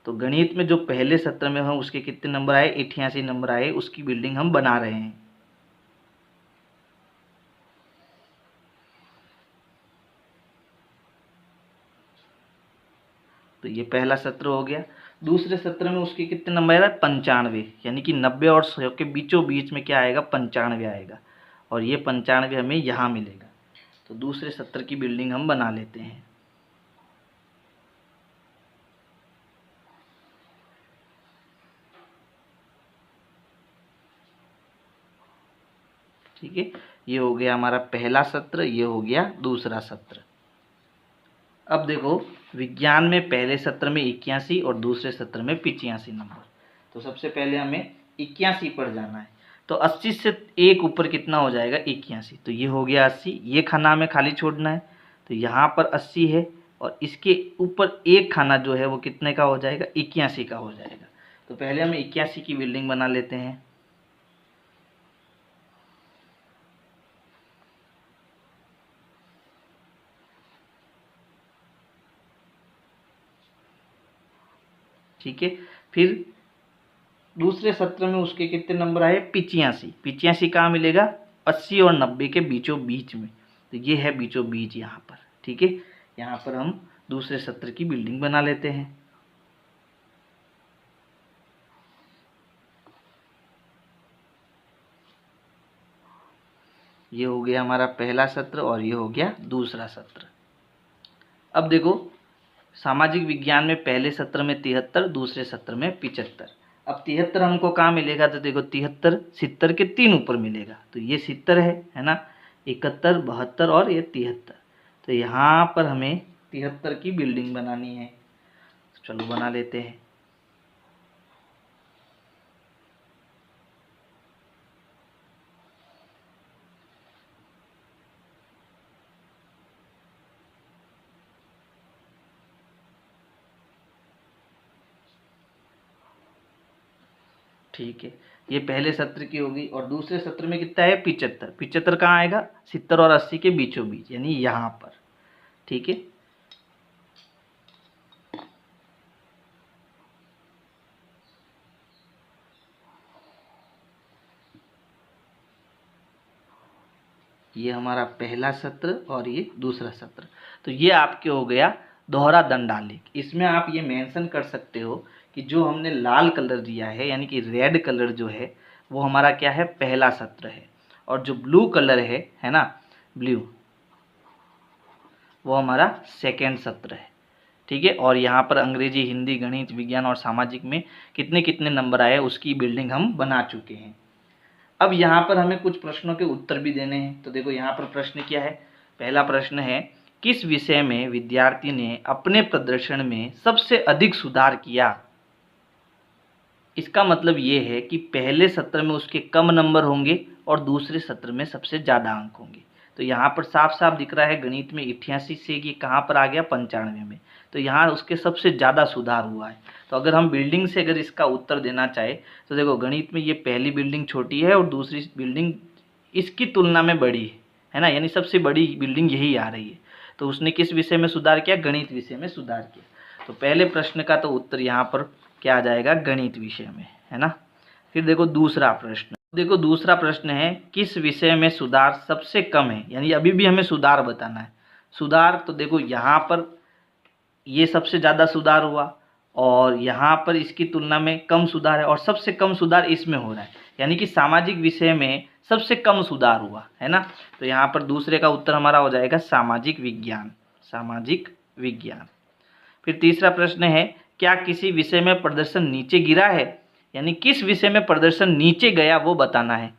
तो गणित में जो पहले सत्र में हम उसके कितने नंबर आए, 88 नंबर आए, उसकी बिल्डिंग हम बना रहे हैं। तो ये पहला सत्र हो गया। दूसरे सत्र में उसके कितने नंबर आएगा 95, यानी कि 90 और 100 के बीचों बीच में क्या आएगा 95 आएगा, और ये 95 हमें यहाँ मिलेगा। तो दूसरे सत्र की बिल्डिंग हम बना लेते हैं। ठीक है, ये हो गया हमारा पहला सत्र, ये हो गया दूसरा सत्र। अब देखो विज्ञान में पहले सत्र में 81 और दूसरे सत्र में 85 नंबर। तो सबसे पहले हमें 81 पर जाना है। तो 80 से एक ऊपर कितना हो जाएगा 81। तो ये हो गया 80, ये खाना हमें खाली छोड़ना है। तो यहाँ पर 80 है और इसके ऊपर एक खाना जो है वो कितने का हो जाएगा 81 का हो जाएगा। तो पहले हम 81 की बिल्डिंग बना लेते हैं। ठीक है, फिर दूसरे सत्र में उसके कितने नंबर आए 85। 85 कहाँ मिलेगा 80 और 90 के बीचों बीच में। तो ये है बीचों बीच यहाँ पर। ठीक है, यहाँ पर हम दूसरे सत्र की बिल्डिंग बना लेते हैं। ये हो गया हमारा पहला सत्र और ये हो गया दूसरा सत्र। अब देखो सामाजिक विज्ञान में पहले सत्र में 73, दूसरे सत्र में 75। अब 73 हमको कहाँ मिलेगा, तो देखो 73 70 के 3 ऊपर मिलेगा। तो ये 70 है ना, 71, 72 और ये 73। तो यहाँ पर हमें 73 की बिल्डिंग बनानी है। चलो बना लेते हैं। ठीक है, ये पहले सत्र की होगी। और दूसरे सत्र में कितना है 75। 75 कहाँ आएगा 70 और 80 के बीचों बीच, यानी यहाँ पर। ठीक है, ये हमारा पहला सत्र और ये दूसरा सत्र। तो ये आपके हो गया दोहरा दंडालेख। इसमें आप ये मेंशन कर सकते हो कि जो हमने लाल कलर दिया है यानी कि रेड कलर जो है वो हमारा क्या है पहला सत्र है, और जो ब्लू कलर है ना ब्लू, वो हमारा सेकेंड सत्र है। ठीक है, और यहाँ पर अंग्रेजी, हिंदी, गणित, विज्ञान और सामाजिक में कितने कितने नंबर आए उसकी बिल्डिंग हम बना चुके हैं। अब यहाँ पर हमें कुछ प्रश्नों के उत्तर भी देने हैं। तो देखो यहाँ पर प्रश्न क्या है, पहला प्रश्न है किस विषय में विद्यार्थी ने अपने प्रदर्शन में सबसे अधिक सुधार किया। इसका मतलब ये है कि पहले सत्र में उसके कम नंबर होंगे और दूसरे सत्र में सबसे ज़्यादा अंक होंगे। तो यहाँ पर साफ साफ दिख रहा है गणित में 88 से ये कहाँ पर आ गया 95 में। तो यहाँ उसके सबसे ज़्यादा सुधार हुआ है। तो अगर हम बिल्डिंग से अगर इसका उत्तर देना चाहे तो देखो गणित में ये पहली बिल्डिंग छोटी है और दूसरी बिल्डिंग इसकी तुलना में बड़ी है ना, यानी सबसे बड़ी बिल्डिंग यही आ रही है। तो उसने किस विषय में सुधार किया, गणित विषय में सुधार किया। तो पहले प्रश्न का तो उत्तर यहाँ पर क्या आ जाएगा गणित विषय में, है ना। फिर देखो दूसरा प्रश्न, देखो दूसरा प्रश्न है किस विषय में सुधार सबसे कम है, यानी अभी भी हमें सुधार बताना है। सुधार तो देखो यहाँ पर ये सबसे ज़्यादा सुधार हुआ और यहाँ पर इसकी तुलना में कम सुधार है और सबसे कम सुधार इसमें हो रहा है, यानी कि सामाजिक विषय में सबसे कम सुधार हुआ है ना। तो यहाँ पर दूसरे का उत्तर हमारा हो जाएगा सामाजिक विज्ञान, सामाजिक विज्ञान। फिर तीसरा प्रश्न है क्या किसी विषय में प्रदर्शन नीचे गिरा है, यानी किस विषय में प्रदर्शन नीचे गया वो बताना है।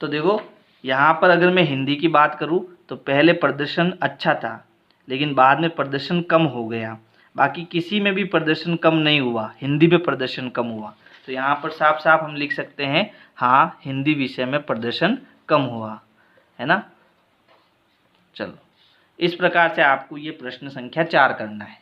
तो देखो यहाँ पर अगर मैं हिंदी की बात करूँ तो पहले प्रदर्शन अच्छा था लेकिन बाद में प्रदर्शन कम हो गया, बाकी किसी में भी प्रदर्शन कम नहीं हुआ, हिंदी में प्रदर्शन कम हुआ। तो यहाँ पर साफ साफ हम लिख सकते हैं हाँ हिंदी विषय में प्रदर्शन कम हुआ, है ना। चलो इस प्रकार से आपको ये प्रश्न संख्या 4 करना है।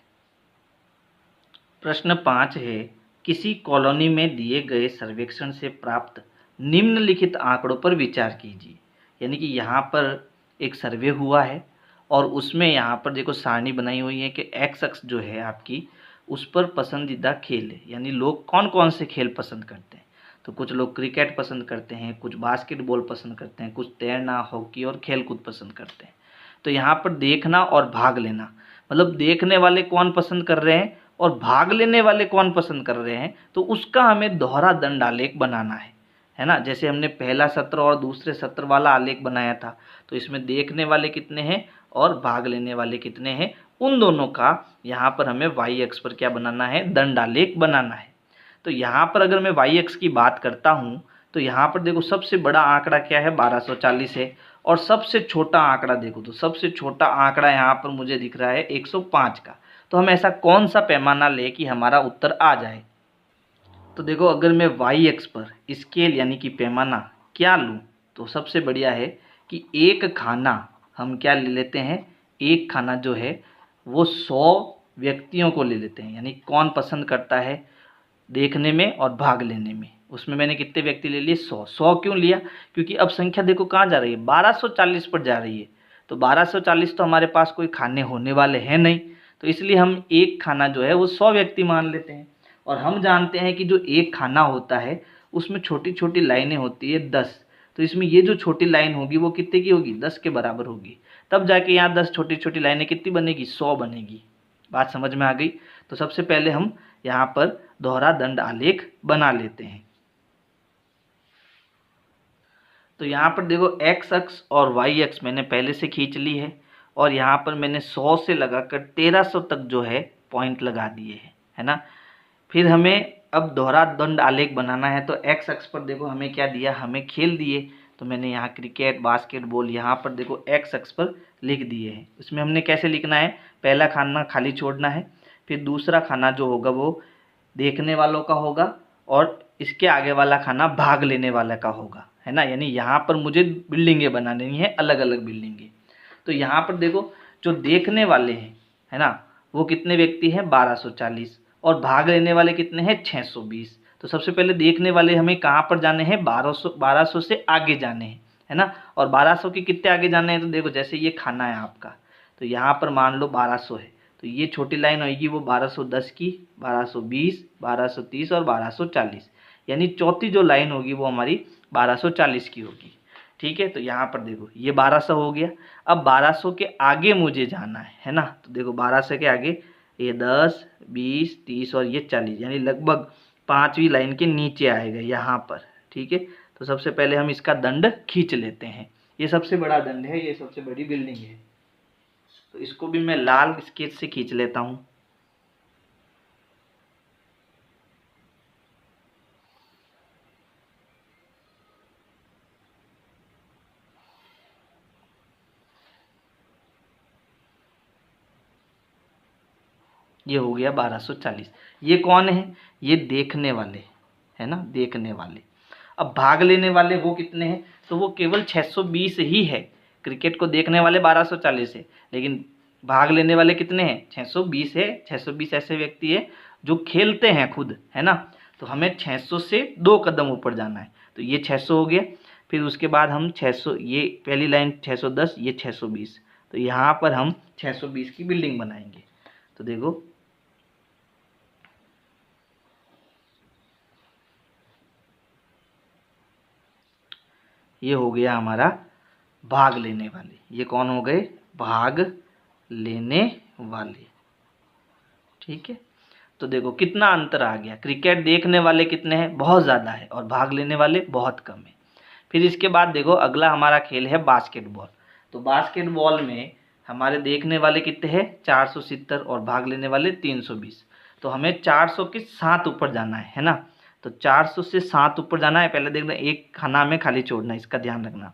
प्रश्न 5 है किसी कॉलोनी में दिए गए सर्वेक्षण से प्राप्त निम्नलिखित आंकड़ों पर विचार कीजिए। यानी कि यहाँ पर एक सर्वे हुआ है और उसमें यहाँ पर देखो सारणी बनाई हुई है कि एक्स अक्ष जो है आपकी उस पर पसंदीदा खेल है, यानी लोग कौन कौन से खेल पसंद करते हैं। तो कुछ लोग क्रिकेट पसंद करते हैं, कुछ बास्केटबॉल पसंद करते हैं, कुछ तैरना, हॉकी और खेलकूद पसंद करते हैं। तो यहाँ पर देखना और भाग लेना, मतलब देखने वाले कौन पसंद कर रहे हैं और भाग लेने वाले कौन पसंद कर रहे हैं, तो उसका हमें दोहरा दंड आलेख बनाना है ना। जैसे हमने पहला सत्र और दूसरे सत्र वाला आलेख बनाया था, तो इसमें देखने वाले कितने हैं और भाग लेने वाले कितने हैं, उन दोनों का यहाँ पर हमें वाई अक्ष पर क्या बनाना है, दंड आलेख बनाना है। तो यहाँ पर अगर मैं वाई अक्ष की बात करता हूँ तो यहाँ पर देखो सबसे बड़ा आंकड़ा क्या है, 1240 है। और सबसे छोटा आंकड़ा देखो तो सबसे छोटा आंकड़ा यहाँ पर मुझे दिख रहा है 105 का। तो हम ऐसा कौन सा पैमाना ले कि हमारा उत्तर आ जाए। तो देखो अगर मैं वाई अक्ष पर स्केल यानी कि पैमाना क्या लूँ, तो सबसे बढ़िया है कि एक खाना हम क्या ले लेते हैं, एक खाना जो है वो 100 व्यक्तियों को ले लेते हैं। यानी कौन पसंद करता है देखने में और भाग लेने में, उसमें मैंने कितने व्यक्ति ले लिए, 100। 100 क्यों लिया, क्योंकि अब संख्या देखो कहाँ जा रही है, 1240 पर जा रही है। तो 1240 तो हमारे पास कोई खाने होने वाले हैं नहीं, तो इसलिए हम एक खाना जो है वो 100 व्यक्ति मान लेते हैं। और हम जानते हैं कि जो एक खाना होता है उसमें छोटी छोटी लाइनें होती है 10। तो इसमें ये जो छोटी लाइन होगी वो कितने की होगी, 10 के बराबर होगी। तब जाके यहाँ 10 छोटी छोटी लाइनें कितनी बनेगी, 100 बनेगी। बात समझ में आ गई। तो सबसे पहले हम यहाँ पर दोहरा दंड आलेख बना लेते हैं। तो यहाँ पर देखो एक्स अक्ष और वाई अक्ष मैंने पहले से खींच ली है, और यहाँ पर मैंने 100 से लगाकर 1300 तक जो है पॉइंट लगा दिए हैं, है ना। फिर हमें अब दोहरा दंड आलेख बनाना है। तो एक्स अक्ष पर देखो हमें क्या दिया, हमें खेल दिए। तो मैंने यहाँ क्रिकेट, बास्केटबॉल यहाँ पर देखो एक्स अक्ष पर लिख दिए हैं। इसमें हमने कैसे लिखना है, पहला खाना खाली छोड़ना है, फिर दूसरा खाना जो होगा वो देखने वालों का होगा, और इसके आगे वाला खाना भाग लेने वाला का होगा, है ना। यानी यहाँ पर मुझे बिल्डिंगें बनानी है, अलग अलग बिल्डिंगें। तो यहाँ पर देखो जो देखने वाले हैं, है ना, वो कितने व्यक्ति हैं, 1240, और भाग लेने वाले कितने हैं, 620। तो सबसे पहले देखने वाले हमें कहाँ पर जाने हैं, 1200 से आगे जाने हैं, है ना। और 1200 के कितने आगे जाने हैं, तो देखो जैसे ये खाना है आपका, तो यहाँ पर मान लो 1200 है, तो ये छोटी लाइन होगी वो 1210 की, 1220, 1230 और 1240। यानी चौथी जो लाइन होगी वो हमारी 1240 की होगी। ठीक है, तो यहाँ पर देखो ये 1200 हो गया। अब 1200 के आगे मुझे जाना है ना। तो देखो 1200 के आगे ये 10, 20, 30 और ये 40, यानी लगभग पांचवी लाइन के नीचे आएगा यहाँ पर। ठीक है, तो सबसे पहले हम इसका दंड खींच लेते हैं। ये सबसे बड़ा दंड है, ये सबसे बड़ी बिल्डिंग है। तो इसको भी मैं लाल स्केच से खींच लेता हूँ। ये हो गया 1240। ये कौन है, ये देखने वाले, है ना, देखने वाले। अब भाग लेने वाले वो कितने हैं, तो वो केवल 620 ही है। क्रिकेट को देखने वाले 1240 है, लेकिन भाग लेने वाले कितने हैं, 620 है। 620 ऐसे व्यक्ति है जो खेलते हैं खुद, है ना। तो हमें 600 से 2 कदम ऊपर जाना है। तो ये 600 हो गया। फिर उसके बाद हम 600, ये पहली लाइन 610, ये 620। तो यहाँ पर हम 620 की बिल्डिंग बनाएंगे। तो देखो ये हो गया हमारा भाग लेने वाले। ये कौन हो गए, भाग लेने वाले। ठीक है, तो देखो कितना अंतर आ गया। क्रिकेट देखने वाले कितने हैं, बहुत ज़्यादा है, और भाग लेने वाले बहुत कम है। फिर इसके बाद देखो अगला हमारा खेल है बास्केटबॉल। तो बास्केटबॉल में हमारे देखने वाले कितने हैं, 470, और भाग लेने वाले 320। तो हमें 400 के 7 ऊपर जाना है ना। तो 400 से 7 ऊपर जाना है। पहले देखना एक खाना में खाली छोड़ना है, इसका ध्यान रखना।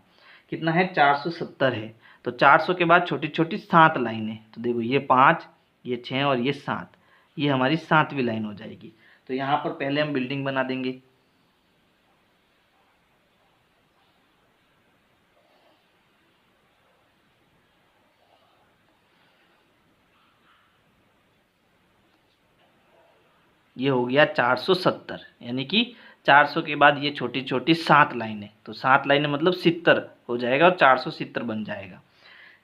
कितना है, 470 है। तो 400 के बाद छोटी छोटी 7 लाइनें। तो देखो ये 5, ये 6 और ये 7, ये हमारी 7वीं लाइन हो जाएगी। तो यहाँ पर पहले हम बिल्डिंग बना देंगे। ये हो गया 470, यानी कि 400 के बाद ये छोटी छोटी 7 लाइनें। तो 7 लाइनें मतलब 70 हो जाएगा, और 470 बन जाएगा।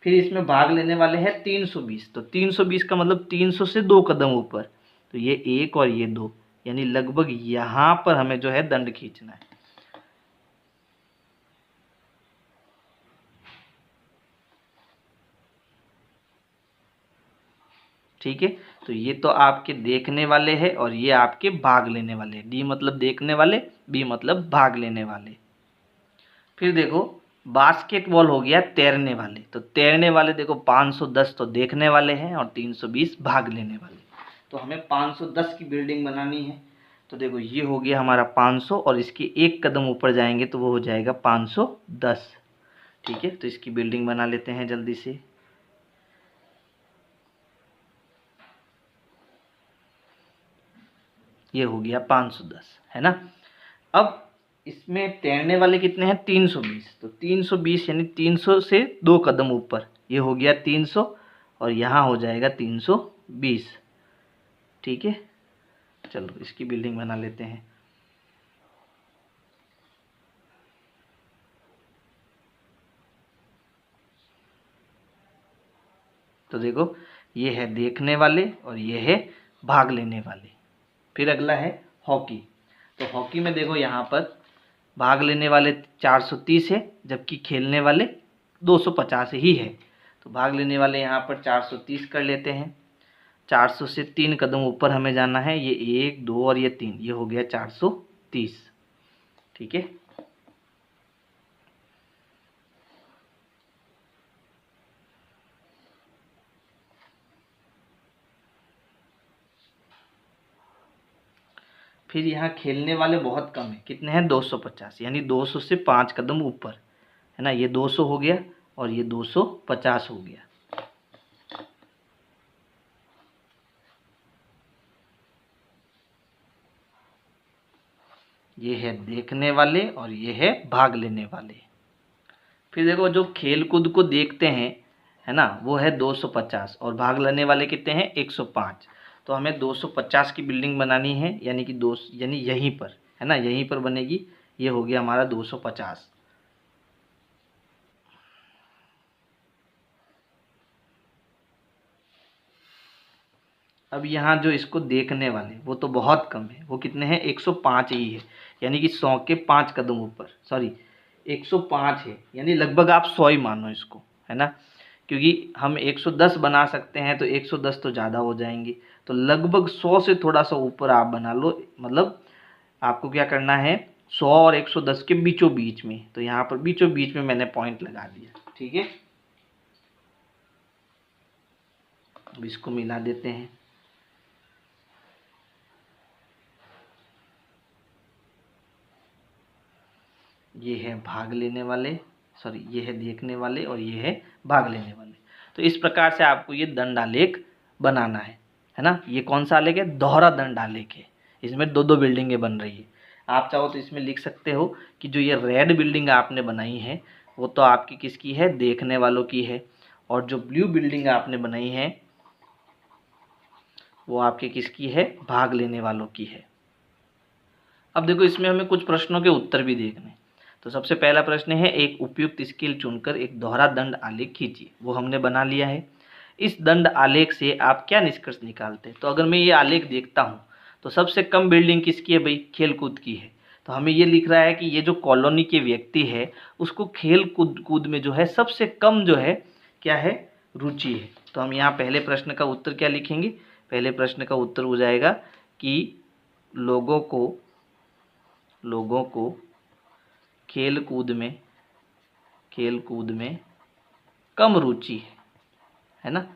फिर इसमें भाग लेने वाले हैं 320। तो 320 का मतलब 300 से 2 कदम ऊपर। तो ये 1 और ये 2, यानी लगभग यहाँ पर हमें जो है दंड खींचना है। ठीक है, तो ये तो आपके देखने वाले हैं और ये आपके भाग लेने वाले। डी मतलब देखने वाले, बी मतलब भाग लेने वाले। फिर देखो बास्केटबॉल हो गया तैरने वाले। तो तैरने वाले देखो 510 तो देखने वाले हैं और 320 भाग लेने वाले। तो हमें 510 की बिल्डिंग बनानी है। तो देखो ये हो गया हमारा 500 और इसके एक कदम ऊपर जाएंगे तो वो हो जाएगा 510। ठीक है, तो इसकी बिल्डिंग बना लेते हैं जल्दी से। ये हो गया 510, है ना। अब इसमें तैरने वाले कितने हैं? 320। तो 320 यानी 300 से 2 कदम ऊपर, ये हो गया 300 और यहाँ हो जाएगा 320। ठीक है, चलो इसकी बिल्डिंग बना लेते हैं। तो देखो ये है देखने वाले और ये है भाग लेने वाले। फिर अगला है हॉकी। तो हॉकी में देखो यहाँ पर भाग लेने वाले 430 है जबकि खेलने वाले 250 ही है। तो भाग लेने वाले यहाँ पर 430 कर लेते हैं। 400 से 3 कदम ऊपर हमें जाना है, ये 1 2 और ये 3, ये हो गया 430। ठीक है, फिर यहाँ खेलने वाले बहुत कम है, कितने हैं? 250, यानी 200 से 5 कदम ऊपर, है ना। ये 200 हो गया और ये 250 हो गया। ये है देखने वाले और ये है भाग लेने वाले। फिर देखो जो खेल कूद को देखते हैं, है ना, वो है 250 और भाग लेने वाले कितने हैं? 105। तो हमें 250 की बिल्डिंग बनानी है, यानी कि यानी यहीं पर, है ना, यहीं पर बनेगी। ये हो गया हमारा 250। अब यहाँ जो इसको देखने वाले वो तो बहुत कम है, वो कितने हैं? 105 ही है, यानी कि 100 के 5 कदम ऊपर, सॉरी 105 है, यानी लगभग आप 100 ही मानो इसको, है ना। क्योंकि हम 110 बना सकते हैं तो 110 तो ज़्यादा हो जाएंगे। तो लगभग 100 से थोड़ा सा ऊपर आप बना लो। मतलब आपको क्या करना है? 100 और 110 के बीचों बीच में। तो यहाँ पर बीचों बीच में मैंने पॉइंट लगा दिया। ठीक है, अब इसको मिला देते हैं। ये है भाग लेने वाले, सॉरी ये है देखने वाले और ये है भाग लेने वाले। तो इस प्रकार से आपको ये दंड आलेख बनाना है ना। ये कौन सा आलेख है? दोहरा दंड आलेख है। इसमें दो दो बिल्डिंगें बन रही है। आप चाहो तो इसमें लिख सकते हो कि जो ये रेड बिल्डिंग आपने बनाई है वो तो आपकी किसकी है? देखने वालों की है। और जो ब्लू बिल्डिंग आपने बनाई है वो आपके किसकी है? भाग लेने वालों की है। अब देखो इसमें हमें कुछ प्रश्नों के उत्तर भी देखने। तो सबसे पहला प्रश्न है, एक उपयुक्त स्केल चुनकर एक दोहरा दंड आलेख खींचिए। वो हमने बना लिया है। इस दंड आलेख से आप क्या निष्कर्ष निकालते हैं? तो अगर मैं ये आलेख देखता हूँ तो सबसे कम बिल्डिंग किसकी है भाई? खेल कूद की है। तो हमें ये लिख रहा है कि ये जो कॉलोनी के व्यक्ति है उसको खेल कूद में जो है सबसे कम जो है क्या है? रुचि है। तो हम यहाँ पहले प्रश्न का उत्तर क्या लिखेंगे? पहले प्रश्न का उत्तर हो जाएगा कि लोगों को खेल कूद में कम रुचि है ना।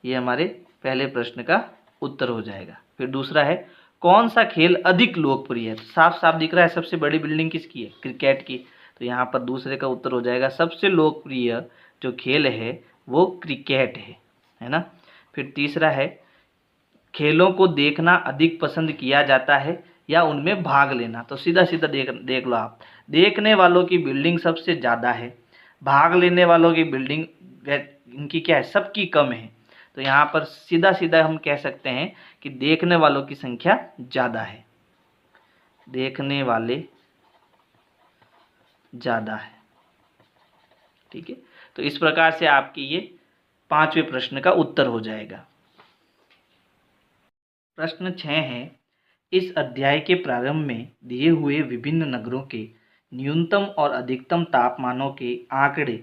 ये हमारे पहले प्रश्न का उत्तर हो जाएगा। फिर दूसरा है, कौन सा खेल अधिक लोकप्रिय है? तो साफ साफ दिख रहा है सबसे बड़ी बिल्डिंग किसकी है? क्रिकेट की। तो यहाँ पर दूसरे का उत्तर हो जाएगा सबसे लोकप्रिय जो खेल है वो क्रिकेट है ना। फिर तीसरा है, खेलों को देखना अधिक पसंद किया जाता है या उनमें भाग लेना? तो सीधा सीधा देख लो आप, देखने वालों की बिल्डिंग सबसे ज़्यादा है, भाग लेने वालों की बिल्डिंग इनकी क्या है? सबकी कम है। तो यहाँ पर सीधा सीधा हम कह सकते हैं कि देखने वालों की संख्या ज़्यादा है, देखने वाले ज़्यादा है। ठीक है, तो इस प्रकार से आपकी ये पांचवें प्रश्न का उत्तर हो जाएगा। प्रश्न 6 है, इस अध्याय के प्रारंभ में दिए हुए विभिन्न नगरों के न्यूनतम और अधिकतम तापमानों के आंकड़े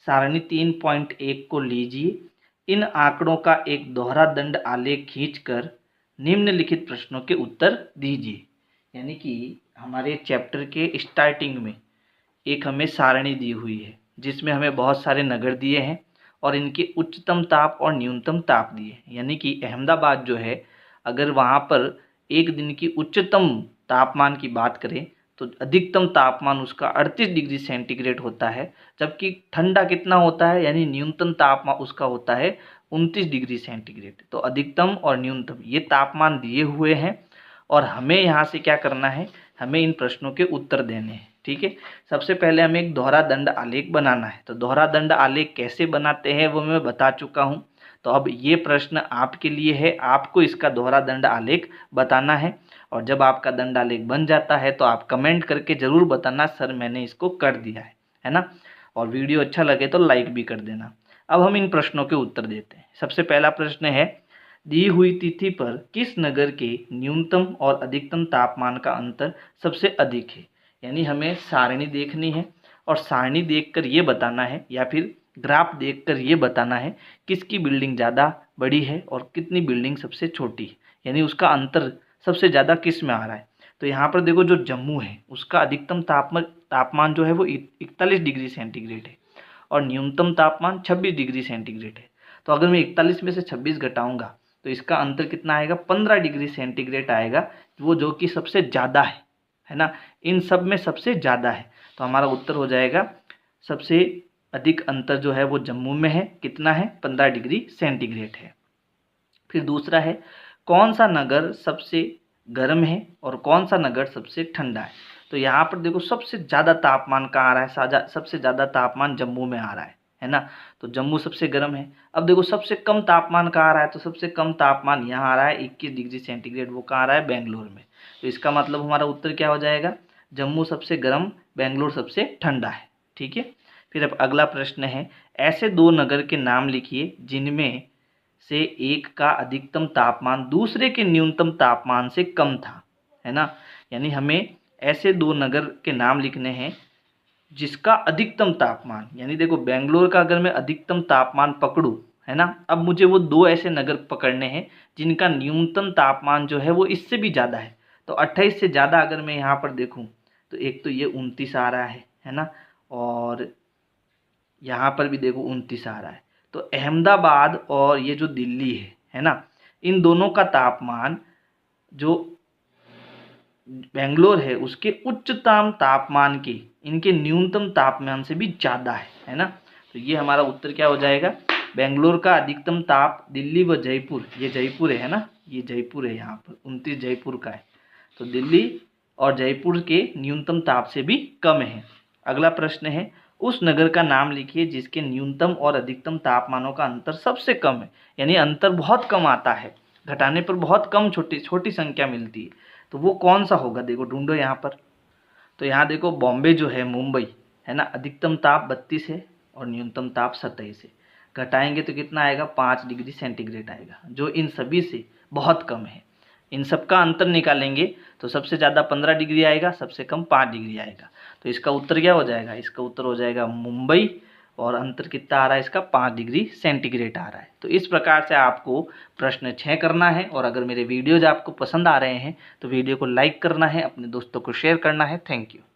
सारणी 3.1 को लीजिए इन आंकड़ों का एक दोहरा दंड आलेख खींचकर निम्नलिखित प्रश्नों के उत्तर दीजिए। यानी कि हमारे चैप्टर के स्टार्टिंग में एक हमें सारणी दी हुई है जिसमें हमें बहुत सारे नगर दिए हैं और इनके उच्चतम ताप और न्यूनतम ताप दिए हैं। यानी कि अहमदाबाद जो है, अगर वहाँ पर एक दिन की उच्चतम तापमान की बात करें तो अधिकतम तापमान उसका 38 डिग्री सेंटीग्रेड होता है, जबकि ठंडा कितना होता है, यानी न्यूनतम तापमान उसका होता है 29 डिग्री सेंटीग्रेड। तो अधिकतम और न्यूनतम ये तापमान दिए हुए हैं और हमें यहाँ से क्या करना है, हमें इन प्रश्नों के उत्तर देने हैं। ठीक है, सबसे पहले हमें एक दोहरा दंड आलेख बनाना है। तो दोहरा दंड आलेख कैसे बनाते हैं वो मैं बता चुका हूँ। तो अब ये प्रश्न आपके लिए है, आपको इसका दोहरा दंड आलेख बताना है। और जब आपका दंड आलेख बन जाता है तो आप कमेंट करके ज़रूर बताना सर मैंने इसको कर दिया है ना। और वीडियो अच्छा लगे तो लाइक भी कर देना। अब हम इन प्रश्नों के उत्तर देते हैं। सबसे पहला प्रश्न है, दी हुई तिथि पर किस नगर के न्यूनतम और अधिकतम तापमान का अंतर सबसे अधिक है। यानी हमें सारणी देखनी है और सारणी देखकर ये बताना है या फिर ग्राफ देखकर ये बताना है किसकी बिल्डिंग ज़्यादा बड़ी है और कितनी बिल्डिंग सबसे छोटी है, यानी उसका अंतर सबसे ज़्यादा किस में आ रहा है। तो यहाँ पर देखो, जो जम्मू है उसका अधिकतम तापमान जो है वो 41 डिग्री सेंटीग्रेड है और न्यूनतम तापमान 26 डिग्री सेंटीग्रेड है। तो अगर मैं 41 में से 26 घटाऊंगा तो इसका अंतर कितना आएगा, 15 डिग्री सेंटीग्रेड आएगा, वो जो कि सबसे ज़्यादा है ना, इन सब में सबसे ज़्यादा है। तो हमारा उत्तर हो जाएगा सबसे अधिक अंतर जो है वो जम्मू में है, कितना है, 15 डिग्री सेंटीग्रेड है। फिर दूसरा है, कौन सा नगर सबसे गर्म है और कौन सा नगर सबसे ठंडा है। तो यहाँ पर देखो सबसे ज़्यादा तापमान कहाँ आ रहा है, सबसे ज़्यादा तापमान जम्मू में आ रहा है ना। तो जम्मू सबसे गर्म है। अब देखो सबसे कम तापमान कहाँ आ रहा है, तो सबसे कम तापमान यहाँ आ रहा है 21 डिग्री सेंटीग्रेड, वो कहाँ आ रहा है, बेंगलोर में। तो इसका मतलब हमारा उत्तर क्या हो जाएगा, जम्मू सबसे गर्म, बेंगलोर सबसे ठंडा है। ठीक है। फिर अब अगला प्रश्न है, ऐसे दो नगर के नाम लिखिए जिनमें से एक का अधिकतम तापमान दूसरे के न्यूनतम तापमान से कम था, है ना। यानी हमें ऐसे दो नगर के नाम लिखने हैं जिसका अधिकतम तापमान, यानी देखो बेंगलोर का अगर मैं अधिकतम तापमान पकड़ूं, है ना, अब मुझे वो दो ऐसे नगर पकड़ने हैं जिनका न्यूनतम तापमान जो है वो इससे भी ज़्यादा है। तो 28 से ज़्यादा अगर मैं यहाँ पर देखूँ तो एक तो ये 29 आ रहा है ना, और यहाँ पर भी देखो 29 आ रहा है। तो अहमदाबाद और ये जो दिल्ली है ना, इन दोनों का तापमान जो बेंगलोर है उसके उच्चतम तापमान के इनके न्यूनतम तापमान से भी ज़्यादा है ना। तो ये हमारा उत्तर क्या हो जाएगा, बेंगलोर का अधिकतम ताप दिल्ली व जयपुर, ये जयपुर है ना, ये जयपुर है, यहाँ पर 29 जयपुर का है, तो दिल्ली और जयपुर के न्यूनतम ताप से भी कम है। अगला प्रश्न है, उस नगर का नाम लिखिए जिसके न्यूनतम और अधिकतम तापमानों का अंतर सबसे कम है, यानी अंतर बहुत कम आता है, घटाने पर बहुत कम छोटी छोटी संख्या मिलती है। तो वो कौन सा होगा, देखो ढूंढो यहाँ पर। तो यहाँ देखो बॉम्बे जो है, मुंबई है ना, अधिकतम ताप 32 है और न्यूनतम ताप 27 है। घटाएंगे तो कितना आएगा, 5 डिग्री सेंटीग्रेड आएगा, जो इन सभी से बहुत कम है। इन सब का अंतर निकालेंगे तो सबसे ज़्यादा 15 डिग्री आएगा, सबसे कम 5 डिग्री आएगा। तो इसका उत्तर क्या हो जाएगा, इसका उत्तर हो जाएगा मुंबई, और अंतर कितना आ रहा है इसका, 5 डिग्री सेंटीग्रेड आ रहा है। तो इस प्रकार से आपको प्रश्न 6 करना है। और अगर मेरे वीडियोज़ आपको पसंद आ रहे हैं तो वीडियो को लाइक करना है, अपने दोस्तों को शेयर करना है। Thank you.